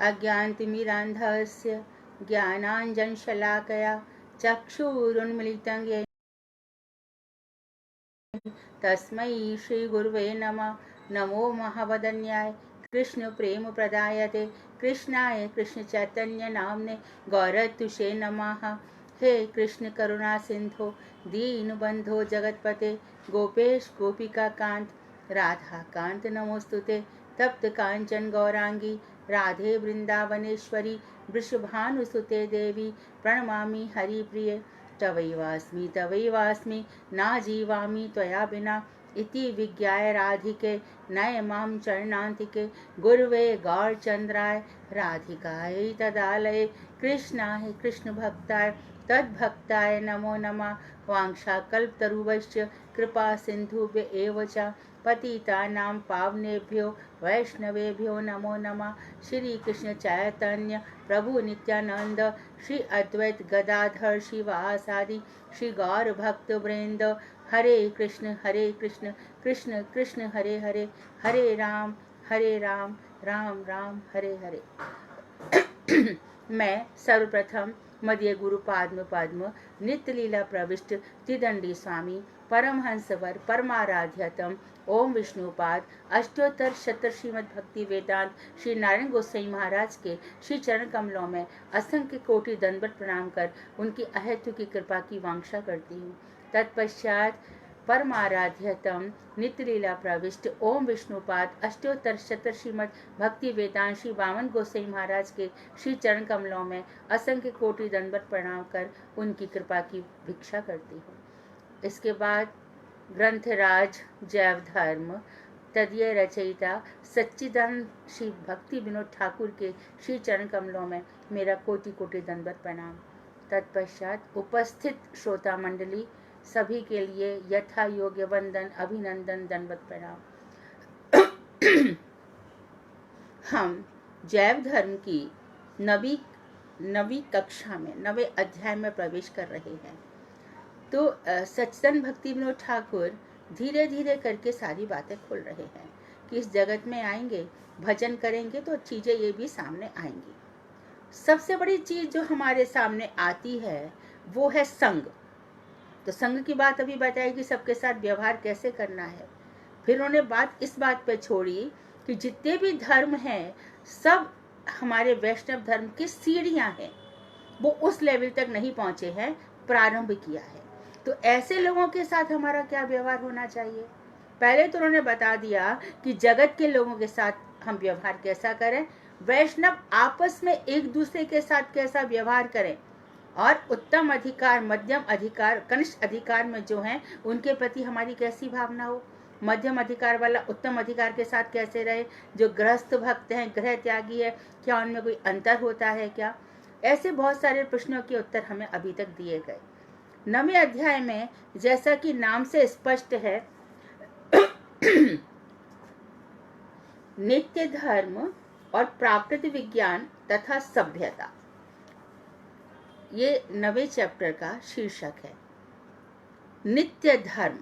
अज्ञानतिमिरान्धस्य ज्ञानाञ्जनशलाकया चक्षुरुन्मीलितं येन तस्मै श्रीगुरुवे नमः। नमो महावदन्याय कृष्ण प्रेम प्रदायते कृष्णाय कृष्ण चैतन्य नामने गौरतुषे नमः। हे कृष्ण करुणा सिंधो दीनबंधो जगतपते गोपेश गोपिका कांत राधा कांत नमोस्तुते। तप्त कांचन गौरांगी राधे वृंदावनेश्वरी वृषभानुसुते देवी प्रणमामि हरिप्रिये। तवैवास्मि ना जीवामि त्वया विना इति विज्ञाय राधिके नय मां चरणान्तिके। गुरुवे गौरचन्द्राय राधिकायै तदालये कृष्णाय कृष्णभक्ताय तद्भक्ताय नमो नमः। वाञ्छाकल्पतरुभ्यश्च कृपा सिन्धुभ्य एव च पतितानां पावनेभ्यो वैष्णवेभ्यो नमो नमः। श्री कृष्ण चैतन्य प्रभु नित्यानंद श्री अद्वैत गदाधर शिवासादि श्री गौर भक्त वृंद हरे कृष्ण कृष्ण कृष्ण हरे हरे हरे राम राम राम हरे हरे। मैं सर्वप्रथम मध्य गुरु पद्म नित्य लीला प्रविष्ट त्रिदंडी स्वामी परमहंसवर परमाराध्यतम ओम विष्णुपाद अष्टोत्तर शत श्रीमद् भक्ति वेदांत श्री नारायण गोसाई महाराज के श्री चरण कमलों में असंख्य कोटि दंडवत प्रणाम कर उनकी अहेतु की कृपा की वांछा करती हूँ। तत्पश्चात परमाराध्यतम नित्य लीला प्रविष्ट ओम विष्णुपाद अष्टोत्तर शत श्रीमद् भक्ति वेदांत श्री वामन गोसाई महाराज के श्री चरण कमलों में असंख्य कोटि दंडवत प्रणाम कर उनकी कृपा की भिक्षा करती हूँ। इसके बाद ग्रंथराज जैव धर्म तदीय रचयिता सच्चिदानंद श्री भक्ति विनोद ठाकुर के श्री चरण कमलों में मेरा कोटि कोटि दंडवत प्रणाम। तत्पश्चात उपस्थित श्रोता मंडली सभी के लिए यथा योग्य वंदन अभिनंदन दंडवत प्रणाम। हम जैव धर्म की नवी कक्षा में नवे अध्याय में प्रवेश कर रहे हैं। तो सच्चिदानंद भक्ति विनोद ठाकुर धीरे धीरे करके सारी बातें खोल रहे हैं कि इस जगत में आएंगे, भजन करेंगे तो चीजें ये भी सामने आएंगी। सबसे बड़ी चीज जो हमारे सामने आती है वो है संग। तो संग की बात अभी बताई कि सबके साथ व्यवहार कैसे करना है। फिर उन्होंने इस बात पे छोड़ी कि जितने भी धर्म हैं सब हमारे वैष्णव धर्म की सीढ़ियां हैं, वो उस लेवल तक नहीं पहुंचे हैं, प्रारंभ किया है। तो ऐसे लोगों के साथ हमारा क्या व्यवहार होना चाहिए। पहले तो उन्होंने बता दिया कि जगत के लोगों के साथ हम व्यवहार कैसा करें, वैष्णव आपस में एक दूसरे के साथ कैसा व्यवहार करें, और उत्तम अधिकार, मध्यम अधिकार, कनिष्ठ अधिकार में जो हैं उनके प्रति हमारी कैसी भावना हो। मध्यम अधिकार वाला उत्तम अधिकार के साथ कैसे रहे। जो गृहस्थ भक्त हैं, गृह त्यागी है, क्या उनमें कोई अंतर होता है क्या। ऐसे बहुत सारे प्रश्नों के उत्तर हमें अभी तक दिए गए। 9वें अध्याय में जैसा कि नाम से स्पष्ट है नित्य धर्म और प्राकृतिक विज्ञान तथा सभ्यता, ये 9वें चैप्टर का शीर्षक है। नित्य धर्म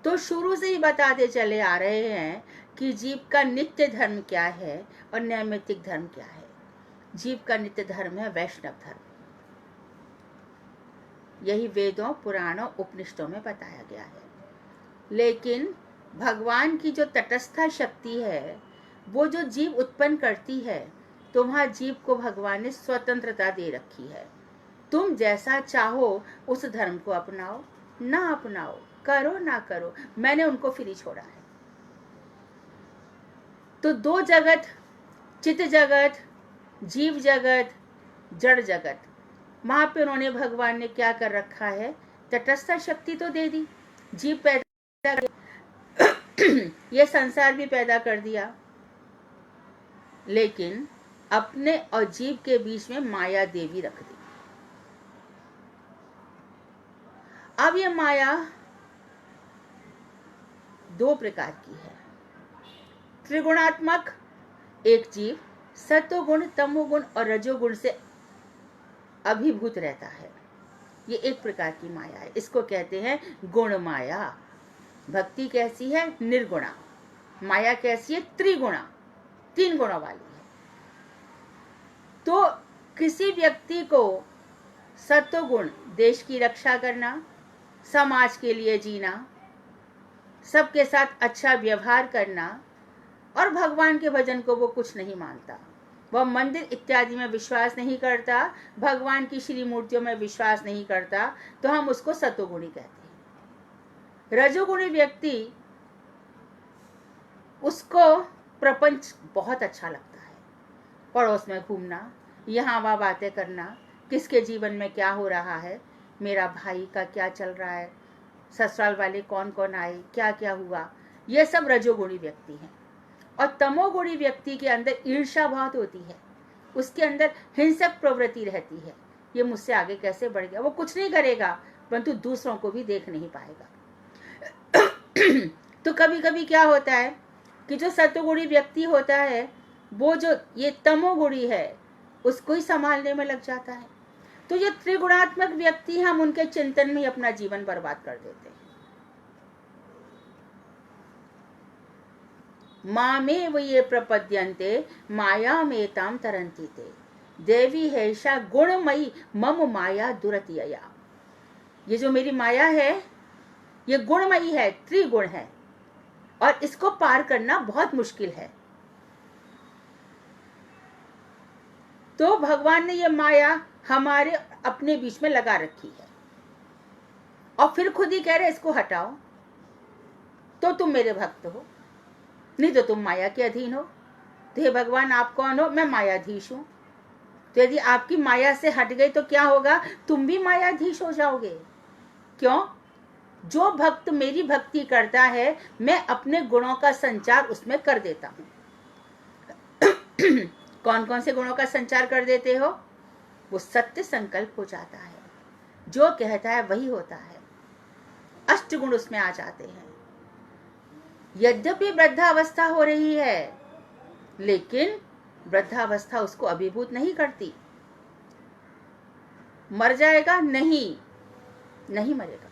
तो शुरू से ही बताते चले आ रहे हैं कि जीव का नित्य धर्म क्या है और नैमित्तिक धर्म क्या है। जीव का नित्य धर्म है वैष्णव धर्म। यही वेदों, पुराणों, उपनिषदों में बताया गया है। लेकिन भगवान की जो तटस्था शक्ति है, वो जो जीव उत्पन्न करती है, तो वहां जीव को भगवान ने स्वतंत्रता दे रखी है। तुम जैसा चाहो उस धर्म को अपनाओ ना अपनाओ, करो ना करो, मैंने उनको फ्री छोड़ा है। तो 2 जगत, चित्त जगत, जीव जगत, जड़ जगत, वहां पे उन्होंने भगवान ने क्या कर रखा है, तटस्थ शक्ति तो दे दी, जीव पैदा ये संसार भी पैदा कर दिया, लेकिन अपने और जीव के बीच में माया देवी रख दी। अब ये माया 2 प्रकार की है। त्रिगुणात्मक एक जीव सत्वगुण, तमोगुण और रजोगुण से अभिभूत रहता है, ये एक प्रकार की माया है। इसको कहते हैं गुण माया। भक्ति कैसी है, निर्गुणा। माया कैसी है, त्रिगुणा, 3 गुणों वाली है। किसी व्यक्ति को सत्वगुण, देश की रक्षा करना, समाज के लिए जीना, सबके साथ अच्छा व्यवहार करना, और भगवान के भजन को वो कुछ नहीं मानता, वह मंदिर इत्यादि में विश्वास नहीं करता, भगवान की श्री मूर्तियों में विश्वास नहीं करता, तो हम उसको सत्वगुणी कहते हैं। रजोगुणी व्यक्ति, उसको प्रपंच बहुत अच्छा लगता है, पड़ोस में घूमना, यहाँ वहाँ बातें करना, किसके जीवन में क्या हो रहा है, मेरा भाई का क्या चल रहा है, ससुराल वाले कौन कौन आए, क्या क्या हुआ, ये सब रजोगुणी व्यक्ति हैं। और तमोगुणी व्यक्ति के अंदर ईर्ष्या बहुत होती है, उसके अंदर हिंसक प्रवृत्ति रहती है, ये मुझसे आगे कैसे बढ़ गया, वो कुछ नहीं करेगा परंतु दूसरों को भी देख नहीं पाएगा। तो कभी कभी क्या होता है कि जो सत्वगुणी व्यक्ति होता है, वो जो ये तमोगुणी है उसको ही संभालने में लग जाता है। तो ये त्रिगुणात्मक व्यक्ति, हम उनके चिंतन में अपना जीवन बर्बाद कर देते हैं। मामेव ये प्रपद्यन्ते मायामेतां तरन्ति ते, देवी हैषा गुणमयी मम माया दुरतिया। ये जो मेरी माया है ये गुणमयी है, त्रिगुण है, और इसको पार करना बहुत मुश्किल है। तो भगवान ने ये माया हमारे अपने बीच में लगा रखी है, और फिर खुद ही कह रहे इसको हटाओ तो तुम मेरे भक्त हो, नहीं तो तुम माया के अधीन हो। तो हे भगवान, आप कौन हो? मैं मायाधीश हूं। तो यदि आपकी माया से हट गई तो क्या होगा? तुम भी मायाधीश हो जाओगे। क्यों? जो भक्त मेरी भक्ति करता है, मैं अपने गुणों का संचार उसमें कर देता हूं। कौन कौन से गुणों का संचार कर देते हो? वो सत्य संकल्प हो जाता है, जो कहता है वही होता है, अष्ट गुण उसमें आ जाते हैं। यद्यपि वृद्धावस्था हो रही है, लेकिन वृद्धावस्था उसको अभिभूत नहीं करती। मर जाएगा? नहीं, नहीं मरेगा।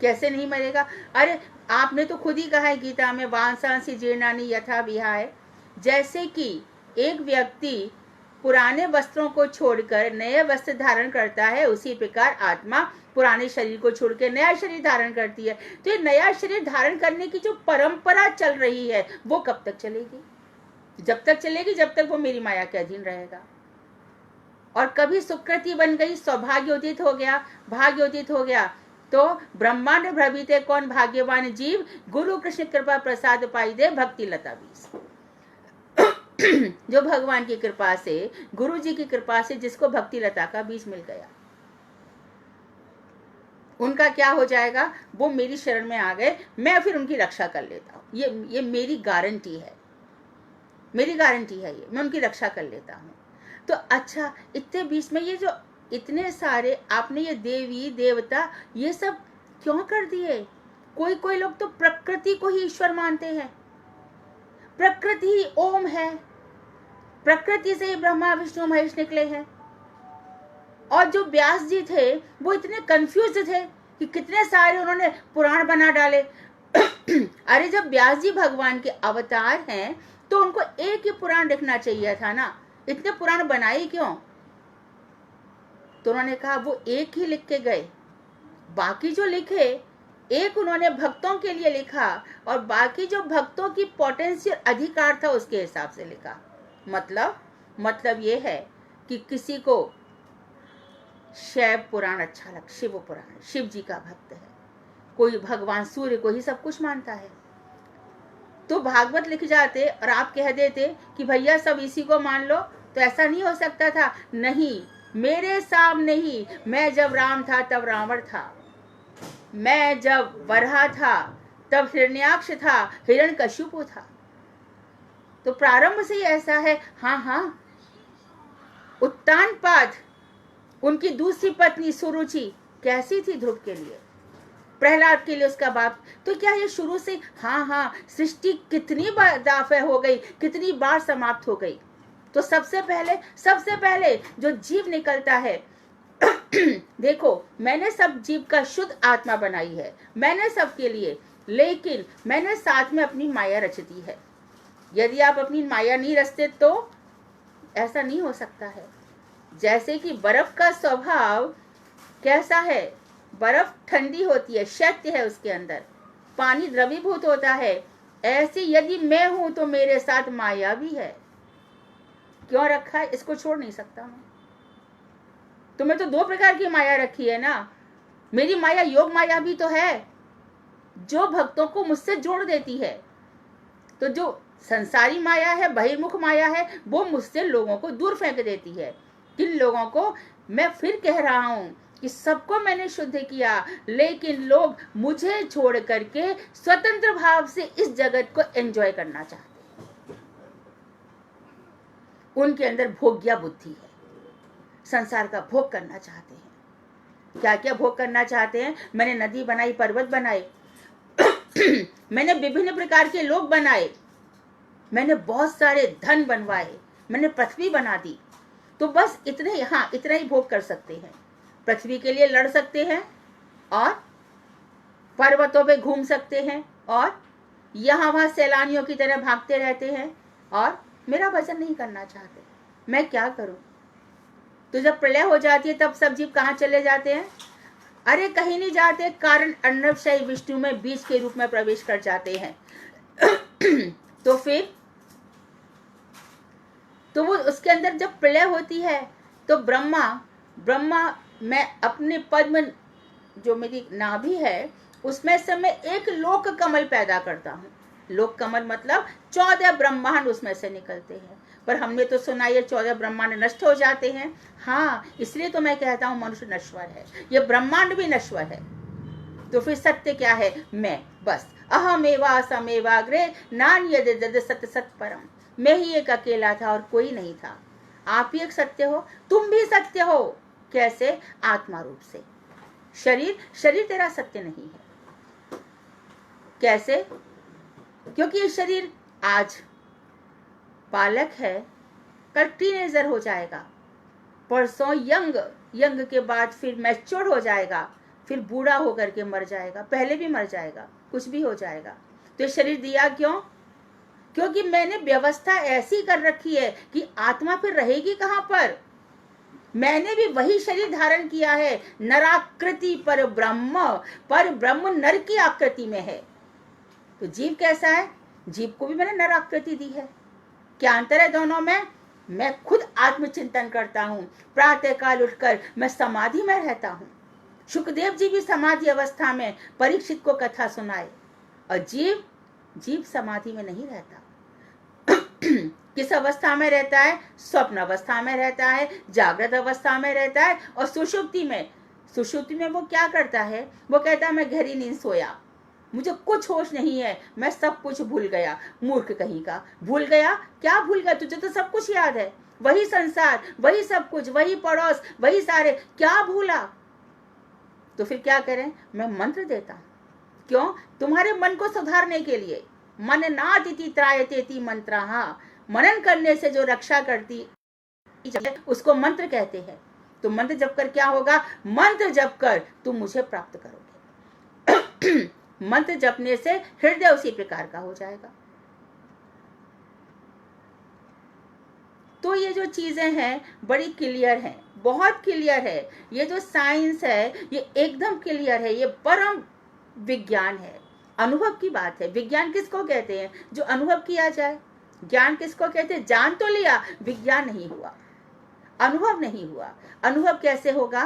कैसे नहीं मरेगा? अरे आपने तो खुद ही कहा है गीता में, वांसांसि जीर्णानि यथा विहाय। जैसे कि एक व्यक्ति पुराने वस्त्रों को छोड़कर नए वस्त्र धारण करता है, उसी प्रकार आत्मा पुराने शरीर को छोड़ के नया शरीर धारण करती है। तो ये नया शरीर धारण करने की जो परंपरा चल रही है, वो कब तक चलेगी? जब तक चलेगी जब तक वो मेरी माया के अधीन रहेगा। और कभी सुकृति बन गई, सौभाग्योदित हो गया, भाग्योदित हो गया, तो ब्रह्मांड भ्रमिते कौन भाग्यवान जीव, गुरु कृष्ण कृपा प्रसाद पाई दे भक्ति लता बीस। जो भगवान की कृपा से, गुरु जी की कृपा से जिसको भक्ति लता का बीज मिल गया, उनका क्या हो जाएगा? वो मेरी शरण में आ गए, मैं फिर उनकी रक्षा कर लेता हूँ। ये मेरी गारंटी है, मेरी गारंटी है, ये मैं उनकी रक्षा कर लेता हूँ। तो अच्छा, इतने बीच में ये जो इतने सारे आपने ये देवी देवता ये सब क्यों कर दिए? कोई कोई लोग तो प्रकृति को ही ईश्वर मानते हैं। प्रकृति ही ओम है, प्रकृति से ही ब्रह्मा विष्णु महेश निकले हैं। और जो व्यास जी थे वो इतने कंफ्यूज थे कि कितने सारे उन्होंने पुराण बना डाले। अरे जब व्यास जी भगवान के अवतार हैं तो उनको एक ही पुराण लिखना चाहिए था ना, इतने पुराण बनाए क्यों? तो उन्होंने कहा वो एक ही लिख के गए, बाकी जो लिखे एक उन्होंने भक्तों के लिए लिखा, और बाकी जो भक्तों की पोटेंशियल अधिकार था उसके हिसाब से लिखा। मतलब ये है कि किसी को शैव पुराण अच्छा लग, शिव पुराण, शिव जी का भक्त है, कोई भगवान सूर्य को ही सब कुछ मानता है, तो भागवत लिख जाते और आप कह देते कि भैया सब इसी को मान लो। तो ऐसा नहीं हो सकता था। नहीं, मेरे सामने ही, मैं जब राम था तब रावण था, मैं जब वराह था तब हिरण्याक्ष था, हिरण्यकशिपु था। तो प्रारंभ से ही ऐसा है। हाँ, उत्तानपाद, उनकी दूसरी पत्नी सुरुचि कैसी थी ध्रुव के लिए, प्रहलाद के लिए उसका बाप। तो क्या ये शुरू से? हाँ, सृष्टि कितनी बार दाफे हो गई, कितनी बार समाप्त हो गई। तो सबसे पहले जो जीव निकलता है, देखो मैंने सब जीव का शुद्ध आत्मा बनाई है, मैंने सबके लिए, लेकिन मैंने साथ में अपनी माया रच दी है। यदि आप अपनी माया नहीं रचते तो ऐसा नहीं हो सकता है। जैसे कि बर्फ का स्वभाव कैसा है, बर्फ ठंडी होती है, शैत्य है उसके अंदर, पानी द्रवीभूत होता है, ऐसे यदि मैं हूं तो मेरे साथ माया भी है। क्यों रखा है, इसको छोड़ नहीं सकता मैं। तुम्हें तो दो प्रकार की माया रखी है ना, मेरी माया योग माया भी तो है, जो भक्तों को मुझसे जोड़ देती है। तो जो संसारी माया है, बहिर्मुख माया है, वो मुझसे लोगों को दूर फेंक देती है। किन लोगों को, मैं फिर कह रहा हूं कि सबको मैंने शुद्ध किया, लेकिन लोग मुझे छोड़ करके स्वतंत्र भाव से इस जगत को एंजॉय करना चाहते हैं। उनके अंदर भोग्या बुद्धि है, संसार का भोग करना चाहते हैं। क्या क्या भोग करना चाहते हैं? मैंने नदी बनाई, पर्वत बनाए मैंने विभिन्न प्रकार के लोग बनाए, मैंने बहुत सारे धन बनवाए, मैंने पृथ्वी बना दी। तो बस इतने, हाँ इतना ही भोग कर सकते हैं। पृथ्वी के लिए लड़ सकते हैं और पर्वतों पे घूम सकते हैं और यहाँ वहां सैलानियों की तरह भागते रहते हैं और मेरा भजन नहीं करना चाहते। मैं क्या करूं? तो जब प्रलय हो जाती है तब सब जीव कहाँ चले जाते हैं? अरे कहीं नहीं जाते, कारण अर्णवशाही विष्णु में बीज के रूप में प्रवेश कर जाते हैं। तो फिर तो वो उसके अंदर जब प्रलय होती है तो ब्रह्मा मैं अपने पद्म, जो मेरी नाभि है उसमें से मैं एक लोक कमल पैदा करता हूँ। लोक कमल मतलब 14 ब्रह्मांड उसमें से निकलते हैं। पर हमने तो सुना ये 14 ब्रह्मांड नष्ट हो जाते हैं। हाँ, इसलिए तो मैं कहता हूँ मनुष्य नश्वर है, ये ब्रह्मांड भी नश्वर है। तो फिर सत्य क्या है? मैं, बस अहमेवा समेवाग्रे नान्यद सत्य सत परम। मैं ही एक अकेला था और कोई नहीं था। आप ही एक सत्य हो, तुम भी सत्य हो। कैसे? आत्मा रूप से। शरीर तेरा सत्य नहीं है। कैसे? क्योंकि ये शरीर आज बालक है, कल टीनेजर हो जाएगा, परसों यंग के बाद फिर मैच्योर हो जाएगा, फिर बूढ़ा होकर के मर जाएगा, पहले भी मर जाएगा, कुछ भी हो जाएगा। तो ये शरीर दिया क्यों? क्योंकि मैंने व्यवस्था ऐसी कर रखी है कि आत्मा फिर रहेगी कहां पर। मैंने भी वही शरीर धारण किया है, नराकृति पर ब्रह्म नर की आकृति में है। तो जीव कैसा है? जीव को भी मैंने नराकृति दी है। क्या अंतर है दोनों में? मैं खुद आत्मचिंतन करता हूं, प्रातः काल उठकर मैं समाधि में रहता हूं। सुखदेव जी भी समाधि अवस्था में परीक्षित को कथा सुनाए, और जीव समाधि में नहीं रहता। किस अवस्था में रहता है? स्वप्न अवस्था में रहता है, जागृत अवस्था में रहता है, और सुषुप्ति में वो क्या करता है? वो कहता है मैं गहरी नींद सोया, मुझे कुछ होश नहीं है, मैं सब कुछ भूल गया। मूर्ख कहीं का, भूल गया? क्या भूल गया? तुझे तो सब कुछ याद है, वही संसार, वही सब कुछ, वही पड़ोस, वही सारे, क्या भूला? तो फिर क्या करें? मैं मंत्र देता हूं। क्यों? तुम्हारे मन को सुधारने के लिए। मन नातिति त्रायतेति मंत्रहा, मनन करने से जो रक्षा करती उसको मंत्र कहते हैं। तो मंत्र जप कर क्या होगा? मंत्र जप कर तुम मुझे प्राप्त करोगे। मंत्र जपने से हृदय उसी प्रकार का हो जाएगा। तो ये जो चीजें हैं बड़ी क्लियर हैं, बहुत क्लियर है। ये जो साइंस है ये एकदम क्लियर है, ये परम विज्ञान है, अनुभव की बात है। विज्ञान किसको कहते हैं? जो अनुभव किया जाए। ज्ञान किसको कहते हैं? जान तो लिया, विज्ञान नहीं हुआ, अनुभव नहीं हुआ। अनुभव कैसे होगा?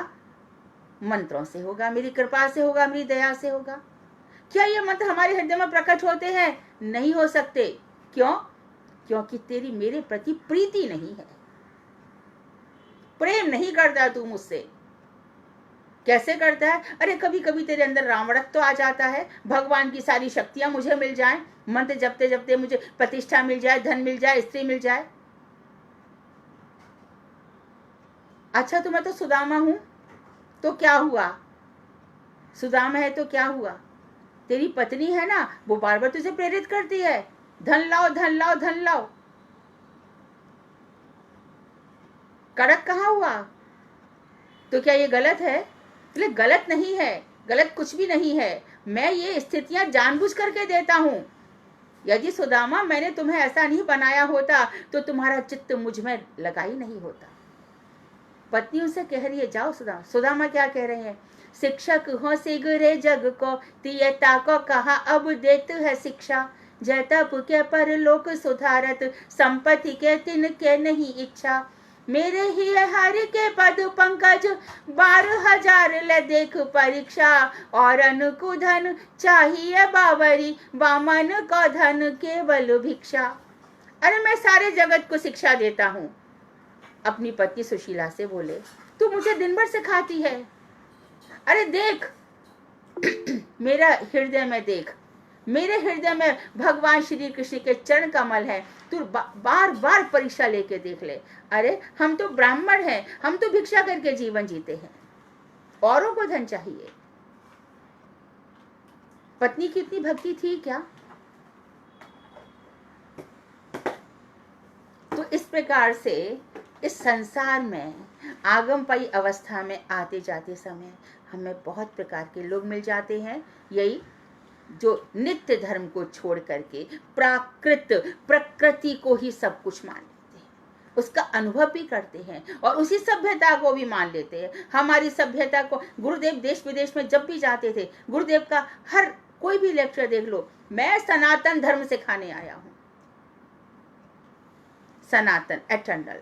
मंत्रों से होगा, मेरी कृपा से होगा, मेरी दया से होगा। क्या ये मंत्र हमारे हृदय में प्रकट होते हैं? नहीं हो सकते। क्यों? क्योंकि तेरी मेरे प्रति प्रीति नहीं है, प्रेम नहीं करता तू मुझसे। कैसे करता है? अरे कभी कभी तेरे अंदर रावणत्व तो आ जाता है, भगवान की सारी शक्तियां मुझे मिल जाएं, मंत्र जपते जपते मुझे प्रतिष्ठा मिल जाए, धन मिल जाए, स्त्री मिल जाए। अच्छा तो मैं तो सुदामा हूं, तो क्या हुआ? सुदामा है तो क्या हुआ? तेरी पत्नी है ना, वो बार बार तुझे प्रेरित करती है, धन लाओ धन लाओ धन लाओ। कड़क कहाँ हुआ? तो क्या ये गलत है? इसलिए गलत नहीं है, गलत कुछ भी नहीं है। मैं ये स्थितियां जानबूझ करके देता हूं। यदि सुदामा मैंने तुम्हें ऐसा नहीं बनाया होता तो तुम्हारा चित्त मुझ में लगा ही नहीं होता। पत्नी उनसे कह रही है जाओ सुदामा क्या कह रहे हैं, शिक्षक हो सिगरे जग को, तियता को कहा अब देत है शिक्षा, जैतप के पर लोक सुधारत, संपत्ति के तिनके नहीं इच्छा, मेरे ही हर के पद पंकज, 12,000 ले देख परीक्षा, और अनुकु धन चाहिए बावरी, वामन को धन केवल भिक्षा। अरे मैं सारे जगत को शिक्षा देता हूँ। अपनी पत्नी सुशीला से बोले, तू मुझे दिन भर सिखाती है, अरे देख मेरा हृदय में देख, मेरे हृदय में भगवान श्री कृष्ण के चरण कमल है, तू बार बार परीक्षा लेके देख ले। अरे हम तो ब्राह्मण हैं, हम तो भिक्षा करके जीवन जीते हैं, औरों को धन चाहिए। पत्नी की इतनी भक्ति थी क्या? तो इस प्रकार से इस संसार में आगमपाई अवस्था में आते जाते समय हमें बहुत प्रकार के लोग मिल जाते हैं, यही जो नित्य धर्म को छोड़ करके प्रकृति को ही सब कुछ मान लेते हैं, उसका अनुभव भी करते हैं और उसी सभ्यता को भी मान लेते हैं। हमारी सभ्यता को गुरुदेव देश विदेश में जब भी जाते थे, गुरुदेव का हर कोई भी लेक्चर देख लो, मैं सनातन धर्म सिखाने आया हूं, सनातन एटर्नल,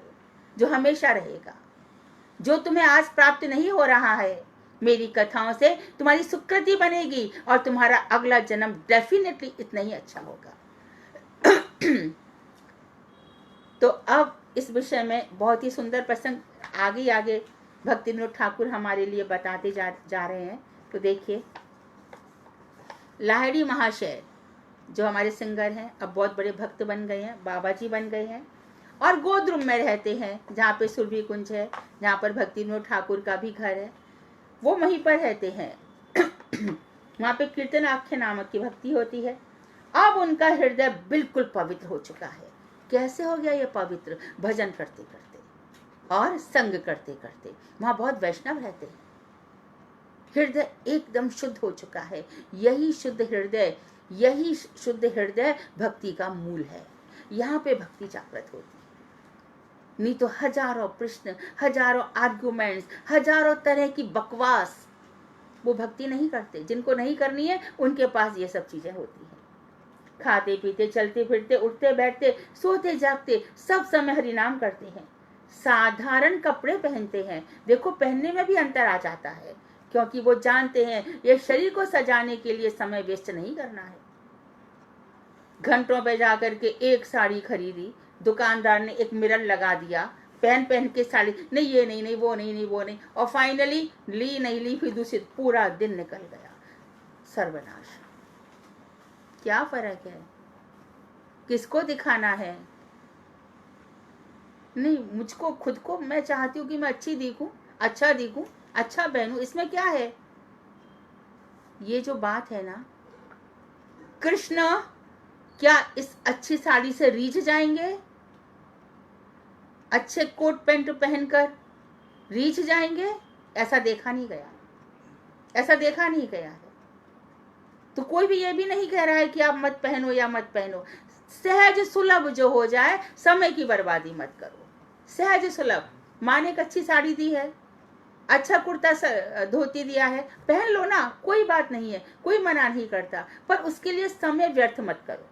जो हमेशा रहेगा, जो तुम्हें आज प्राप्त नहीं हो रहा है, मेरी कथाओं से तुम्हारी सुकृति बनेगी और तुम्हारा अगला जन्म डेफिनेटली इतना ही अच्छा होगा। तो अब इस विषय में बहुत ही सुंदर प्रसंग आगे भक्ति विनोद ठाकुर हमारे लिए बताते जा रहे हैं। तो देखिए, लाहिड़ी महाशय जो हमारे सिंगर हैं, अब बहुत बड़े भक्त बन गए हैं, बाबा जी बन गए हैं और गोद्रुम में रहते हैं, जहाँ पे सुरभि कुंज है, जहाँ पर भक्ति विनोद ठाकुर का भी घर है, वो वहीं पर रहते हैं। वहाँ पे कीर्तन आख्या नामक की भक्ति होती है। अब उनका हृदय बिल्कुल पवित्र हो चुका है। कैसे हो गया ये पवित्र? भजन करते करते और संग करते करते। वहाँ बहुत वैष्णव रहते हैं, हृदय एकदम शुद्ध हो चुका है। यही शुद्ध हृदय भक्ति का मूल है। यहाँ पे भक्ति जागृत होती है, नहीं तो हजारों प्रश्न, हजारों आर्गुमेंट्स, हजारों तरह की बकवास, वो भक्ति नहीं करते। जिनको नहीं करनी है उनके पास ये सब चीजें होती हैं। खाते पीते, चलते फिरते, उठते बैठते, सोते जागते, सब समय हरिनाम करते हैं। साधारण कपड़े पहनते हैं, देखो पहनने में भी अंतर आ जाता है, क्योंकि वो जानते हैं ये शरीर को सजाने के लिए समय वेस्ट नहीं करना है। घंटों पे जाकर के एक साड़ी खरीदी, दुकानदार ने एक मिरर लगा दिया, पहन के साड़ी, नहीं ये नहीं वो नहीं, और फाइनली ली नहीं ली, फिर दूसरे पूरा दिन निकल गया, सर्वनाश। क्या फर्क है? किसको दिखाना है? नहीं, मुझको खुद को, मैं चाहती हूँ कि मैं अच्छी दिखूं, अच्छा दिखूं, अच्छा पहनूं, इसमें क्या है? ये जो बात है ना, कृष्ण क्या इस अच्छी साड़ी से रीझ जाएंगे? अच्छे कोट पैंट पहनकर रीझ जाएंगे? ऐसा देखा नहीं गया, ऐसा देखा नहीं गया है। तो कोई भी ये भी नहीं कह रहा है कि आप मत पहनो या मत पहनो। सहज सुलभ जो हो जाए, समय की बर्बादी मत करो। सहज सुलभ, माँ ने एक अच्छी साड़ी दी है, अच्छा कुर्ता धोती दिया है, पहन लो ना, कोई बात नहीं है, कोई मना नहीं करता, पर उसके लिए समय व्यर्थ मत करो।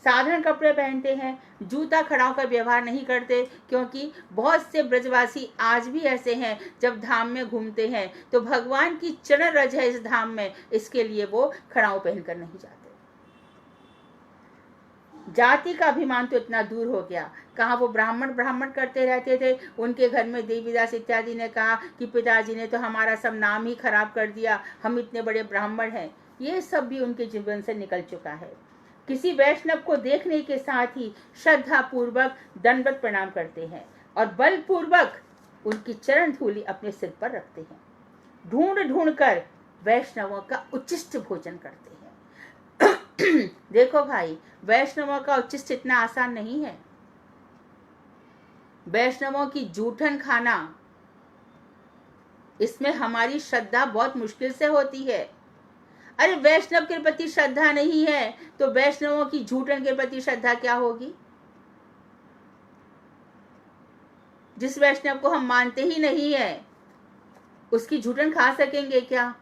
साधारण कपड़े पहनते हैं, जूता खड़ाव का व्यवहार नहीं करते, क्योंकि बहुत से ब्रजवासी आज भी ऐसे हैं, जब धाम में घूमते हैं तो भगवान की चरण रज है इस धाम में, इसके लिए वो खड़ाव पहनकर नहीं जाते। जाति का अभिमान तो इतना दूर हो गया। कहाँ वो ब्राह्मण करते रहते थे, उनके घर में देवीदास इत्यादि ने कहा कि पिताजी ने तो हमारा सब नाम ही खराब कर दिया, हम इतने बड़े ब्राह्मण हैं। ये सब भी उनके जीवन से निकल चुका है। किसी वैष्णव को देखने के साथ ही श्रद्धा पूर्वक दंडवत प्रणाम करते हैं और बलपूर्वक उनकी चरण धूलि अपने सिर पर रखते हैं। ढूंढ कर वैष्णवों का उच्चिष्ट भोजन करते हैं। देखो भाई, वैष्णवों का उच्चिष्ट इतना आसान नहीं है। वैष्णवों की जूठन खाना, इसमें हमारी श्रद्धा बहुत मुश्किल से होती है। अरे वैष्णव के प्रति श्रद्धा नहीं है तो वैष्णवों की झूठन के प्रति श्रद्धा क्या होगी? जिस वैष्णव को हम मानते ही नहीं है उसकी झूठन खा सकेंगे क्या?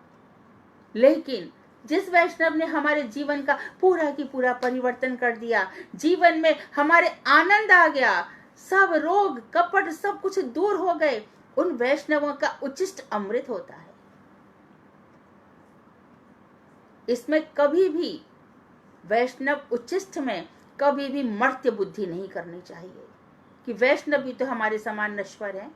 लेकिन जिस वैष्णव ने हमारे जीवन का पूरा की पूरा परिवर्तन कर दिया, जीवन में हमारे आनंद आ गया, सब रोग कपट सब कुछ दूर हो गए, उन वैष्णवों का उच्चिष्ट अमृत होता है। इसमें कभी भी वैष्णव उच्चिष्ट में कभी भी मर्त्य बुद्धि नहीं करनी चाहिए कि वैष्णव भी तो हमारे समान नश्वर है।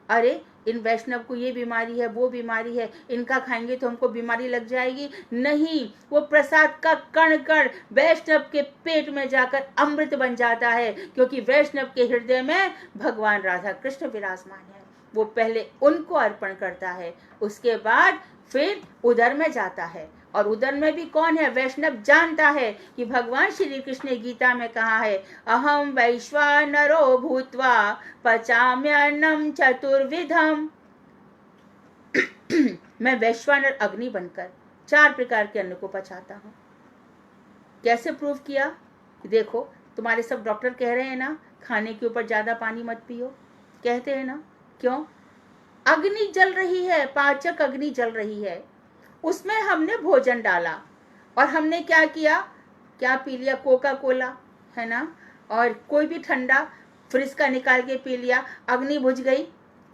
अरे इन वैष्णव को ये बीमारी है, वो बीमारी है, इनका खाएंगे तो हमको बीमारी लग जाएगी। नहीं, वो प्रसाद का कण कण वैष्णव के पेट में जाकर अमृत बन जाता है, क्योंकि वैष्णव के हृदय में भगवान राधा कृष्ण विराजमान है। वो पहले उनको अर्पण करता है, उसके बाद फिर उदर में जाता है। और उदर में भी कौन है? वैष्णव जानता है कि भगवान श्री कृष्ण ने गीता में कहा है, अहम वैश्वानरो भूत्वा पचाम्यन्नम चतुर्विधम। मैं वैश्वानर अग्नि बनकर 4 प्रकार के अन्न को पचाता हूँ। कैसे प्रूव किया? देखो, तुम्हारे सब डॉक्टर कह रहे हैं ना, खाने के ऊपर ज्यादा पानी मत पियो, कहते हैं ना, क्यों? अग्नि जल रही है, पाचक अग्नि जल रही है, उसमें हमने भोजन डाला और हमने क्या किया? क्या पी लिया? कोका कोला, है ना, और कोई भी ठंडा फ्रिज का निकाल के पी लिया, अग्नि बुझ गई,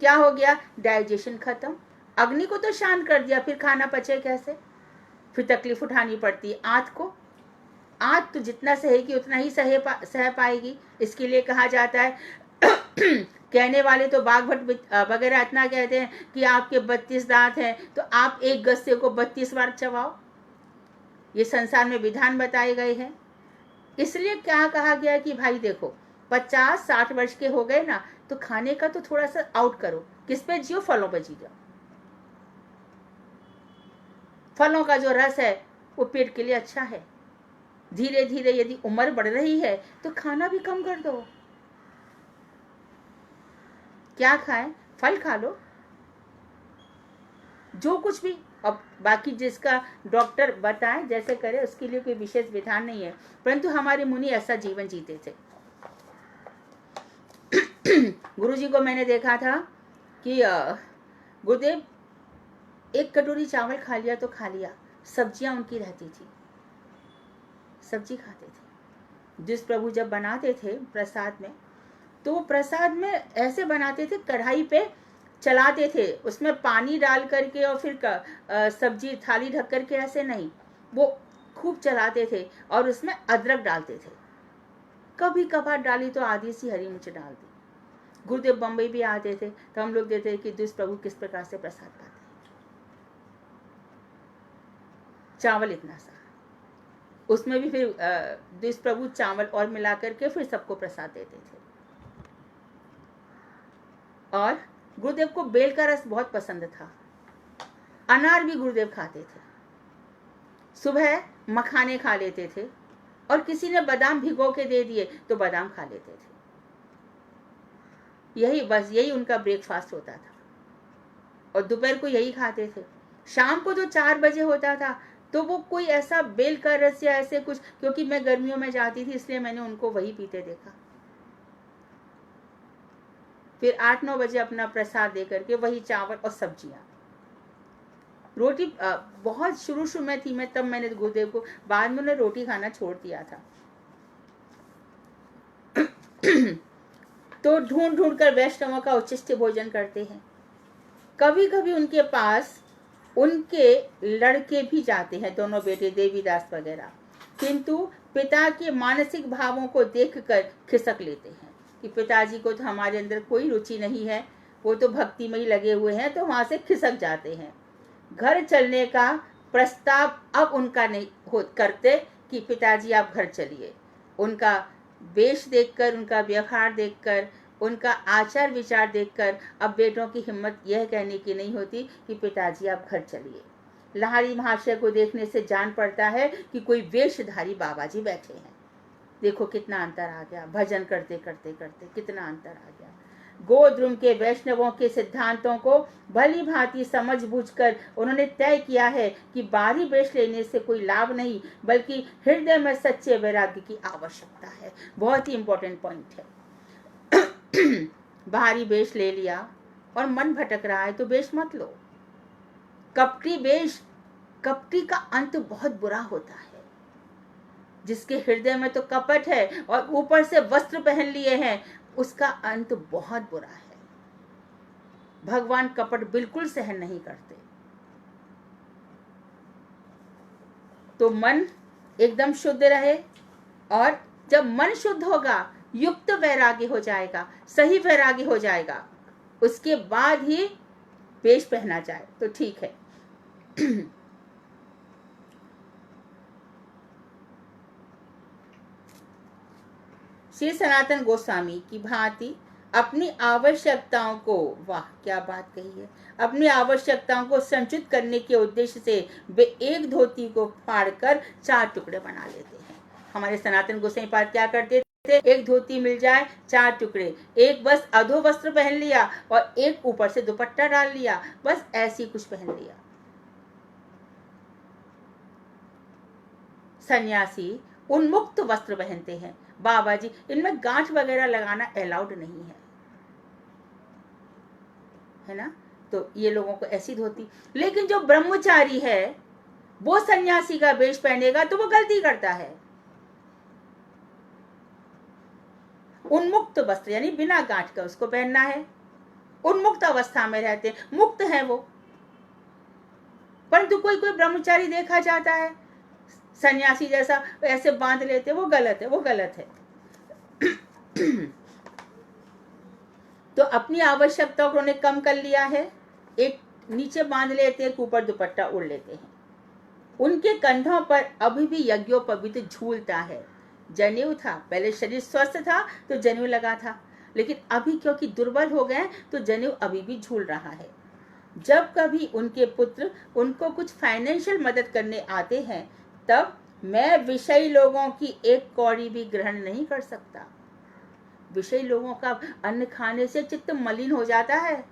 क्या हो गया? डाइजेशन खत्म। अग्नि को तो शांत कर दिया, फिर खाना पचे कैसे? फिर तकलीफ उठानी पड़ती है आंत को। आंत तो जितना सहेगी उतना ही सह पाएगी। इसके लिए कहा जाता है कहने वाले तो बाघभट वगैरह इतना कहते हैं कि आपके 32 दांत हैं तो आप एक गस्से को 32 बार चबाओ। ये संसार में विधान बताए गए हैं। इसलिए क्या कहा गया कि भाई देखो, 50-60 वर्ष के हो गए ना, तो खाने का तो थोड़ा सा आउट करो। किस पे जियो? फलों पे जी जाओ। फलों का जो रस है वो पेट के लिए अच्छा है। धीरे धीरे यदि उम्र बढ़ रही है तो खाना भी कम कर दो। क्या खाएं? फल खा लो, जो कुछ भी। अब बाकी जिसका डॉक्टर बताए जैसे करे, उसके लिए कोई विशेष विधान नहीं है, परंतु हमारे मुनि ऐसा जीवन जीते थे। गुरुजी को मैंने देखा था कि गुरुदेव एक कटोरी चावल खा लिया तो खा लिया, सब्जियां उनकी रहती थी, सब्जी खाते थे। जिस प्रभु जब बनाते थे प्रसाद में, तो प्रसाद में ऐसे बनाते थे, कढ़ाई पे चलाते थे, उसमें पानी डाल करके और फिर सब्जी थाली ढक करके, ऐसे नहीं, वो खूब चलाते थे और उसमें अदरक डालते थे। कभी कभार डाली तो आधी सी हरी मिर्च डाल दी। गुरुदेव बम्बई भी आते थे तो हम लोग देते कि दुष्ट प्रभु किस प्रकार से प्रसाद पाते हैं। चावल इतना सा, उसमें भी फिर दुष्ट प्रभु चावल और मिला करके फिर सबको प्रसाद देते थे। और गुरुदेव को बेल का रस बहुत पसंद था। अनार भी गुरुदेव खाते थे। सुबह मखाने खा लेते थे, और किसी ने बादाम भिगो के दे दिए तो बादाम खा लेते थे। यही उनका ब्रेकफास्ट होता था, और दोपहर को यही खाते थे। शाम को जो 4 बजे होता था तो वो कोई ऐसा बेल का रस या ऐसे कुछ, क्योंकि मैं गर्मियों में जाती थी इसलिए मैंने उनको वही पीते देखा। फिर 8-9 बजे अपना प्रसाद दे करके वही चावल और सब्जियां। रोटी बहुत शुरू में थी मैं, तब मैंने गुरुदेव को, बाद में उन्होंने रोटी खाना छोड़ दिया था। तो ढूंढ ढूंढ कर वैष्णवों का उच्चिष्ट भोजन करते हैं। कभी कभी उनके पास उनके लड़के भी जाते हैं, दोनों बेटे देवीदास वगैरह, किंतु पिता के मानसिक भावों को देखकर खिसक लेते हैं कि पिताजी को तो हमारे अंदर कोई रुचि नहीं है, वो तो भक्ति में ही लगे हुए हैं, तो वहां से खिसक जाते हैं। घर चलने का प्रस्ताव अब उनका नहीं करते कि पिताजी आप घर चलिए। उनका वेश देखकर, उनका व्यवहार देखकर, उनका आचार विचार देखकर अब बेटों की हिम्मत यह कहने की नहीं होती कि पिताजी आप घर चलिए। लाहिड़ी महाशय को देखने से जान पड़ता है कि कोई वेशधारी बाबा जी बैठे हैं। देखो कितना अंतर आ गया, भजन करते करते करते कितना अंतर आ गया। गोद्रुम के वैष्णवों के सिद्धांतों को भली भांति समझ बूझकर उन्होंने तय किया है कि बाहरी वेश लेने से कोई लाभ नहीं, बल्कि हृदय में सच्चे वैराग्य की आवश्यकता है। बहुत ही इंपॉर्टेंट पॉइंट है। बाहरी वेश ले लिया और मन भटक रहा है तो वेश मत लो। कपटी वेश, कपटी का अंत बहुत बुरा होता है। जिसके हृदय में तो कपट है और ऊपर से वस्त्र पहन लिए हैं, उसका अंत बहुत बुरा है। भगवान कपट बिल्कुल सहन नहीं करते। तो मन एकदम शुद्ध रहे, और जब मन शुद्ध होगा, युक्त वैराग्य हो जाएगा, सही वैराग्य हो जाएगा, उसके बाद ही वेश पहना जाए तो ठीक है। श्री सनातन गोस्वामी की भांति अपनी आवश्यकताओं को, वाह क्या बात कही है, अपनी आवश्यकताओं को संचित करने के उद्देश्य से वे एक धोती को फाड़कर 4 टुकड़े बना लेते हैं। हमारे सनातन गोसाई पाद क्या करते थे, एक धोती मिल जाए 4 टुकड़े, एक बस अधो वस्त्र पहन लिया और एक ऊपर से दुपट्टा डाल लिया, बस ऐसी कुछ पहन लिया। सन्यासी उन्मुक्त वस्त्र पहनते हैं। बाबा जी, इनमें गांठ वगैरह लगाना अलाउड नहीं है ना। तो ये लोगों को ऐसी धोती। लेकिन जो ब्रह्मचारी है वो सन्यासी का वेश पहनेगा तो वो गलती करता है। उन्मुक्त वस्त्र यानी बिना गांठ का उसको पहनना है। उन्मुक्त अवस्था में रहते हैं, मुक्त है वो। परंतु कोई कोई ब्रह्मचारी देखा जाता है सन्यासी जैसा ऐसे बांध लेते, वो गलत है, वो गलत है। तो अपनी आवश्यकता को उन्होंने कम कर लिया है, एक नीचे बांध लेते हैं, ऊपर दुपट्टा उड़ लेते हैं। उनके कंधों पर अभी भी यज्ञोपवीत झूलता है। जनेऊ था, पहले शरीर स्वस्थ था तो जनेऊ लगा था, लेकिन अभी क्योंकि दुर्बल हो गए तो जनेऊ अभी भी झूल रहा है। जब कभी उनके पुत्र उनको कुछ फाइनेंशियल मदद करने आते हैं, तब मैं विषयी लोगों की एक कौड़ी भी ग्रहण नहीं कर सकता। विषयी लोगों का अन्न खाने से चित्त मलिन हो जाता है।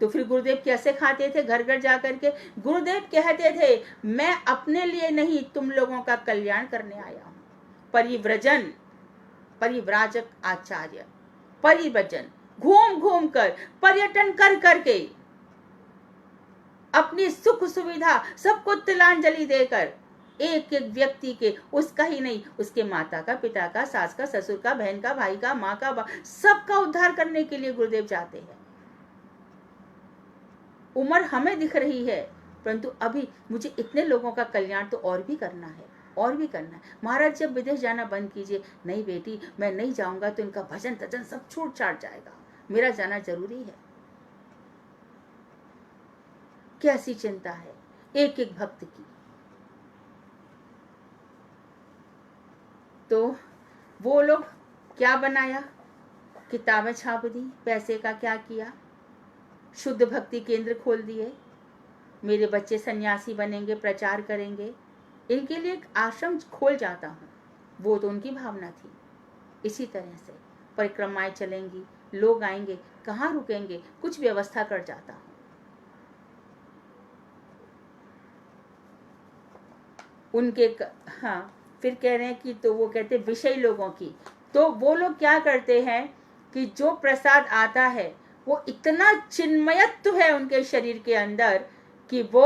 तो फिर गुरुदेव कैसे खाते थे? घर घर जाकर के गुरुदेव कहते थे, मैं अपने लिए नहीं तुम लोगों का कल्याण करने आया हूं। परिव्रजन, परिव्राजक आचार्य, परिव्रजन, घूम घूम कर, पर्यटन कर करके, अपनी सुख सुविधा सबको तिलांजलि देकर, एक एक व्यक्ति के, उसका ही नहीं, उसके माता का, पिता का, सास का, ससुर का, बहन का, भाई का, माँ का, सबका उद्धार करने के लिए गुरुदेव जाते हैं। उम्र हमें दिख रही है, परंतु अभी मुझे इतने लोगों का कल्याण तो और भी करना है, और भी करना है। महाराज जब विदेश जाना बंद कीजिए, नहीं बेटी मैं नहीं जाऊंगा तो इनका भजन तजन सब छूट छाट जाएगा, मेरा जाना जरूरी है। कैसी चिंता है एक एक भक्त की। तो वो लोग क्या बनाया, किताबें छाप दी, पैसे का क्या किया, शुद्ध भक्ति केंद्र खोल दिए, मेरे बच्चे सन्यासी बनेंगे, प्रचार करेंगे, इनके लिए एक आश्रम खोल जाता हूँ, वो तो उनकी भावना थी। इसी तरह से परिक्रमाएं चलेंगी, लोग आएंगे, कहाँ रुकेंगे, कुछ व्यवस्था कर जाता हूँ। उनके हाँ, फिर कह रहे हैं कि तो वो कहते विषयी लोगों की, तो वो लोग क्या करते हैं कि जो प्रसाद आता है वो इतना चिन्मयत्व है उनके शरीर के अंदर कि वो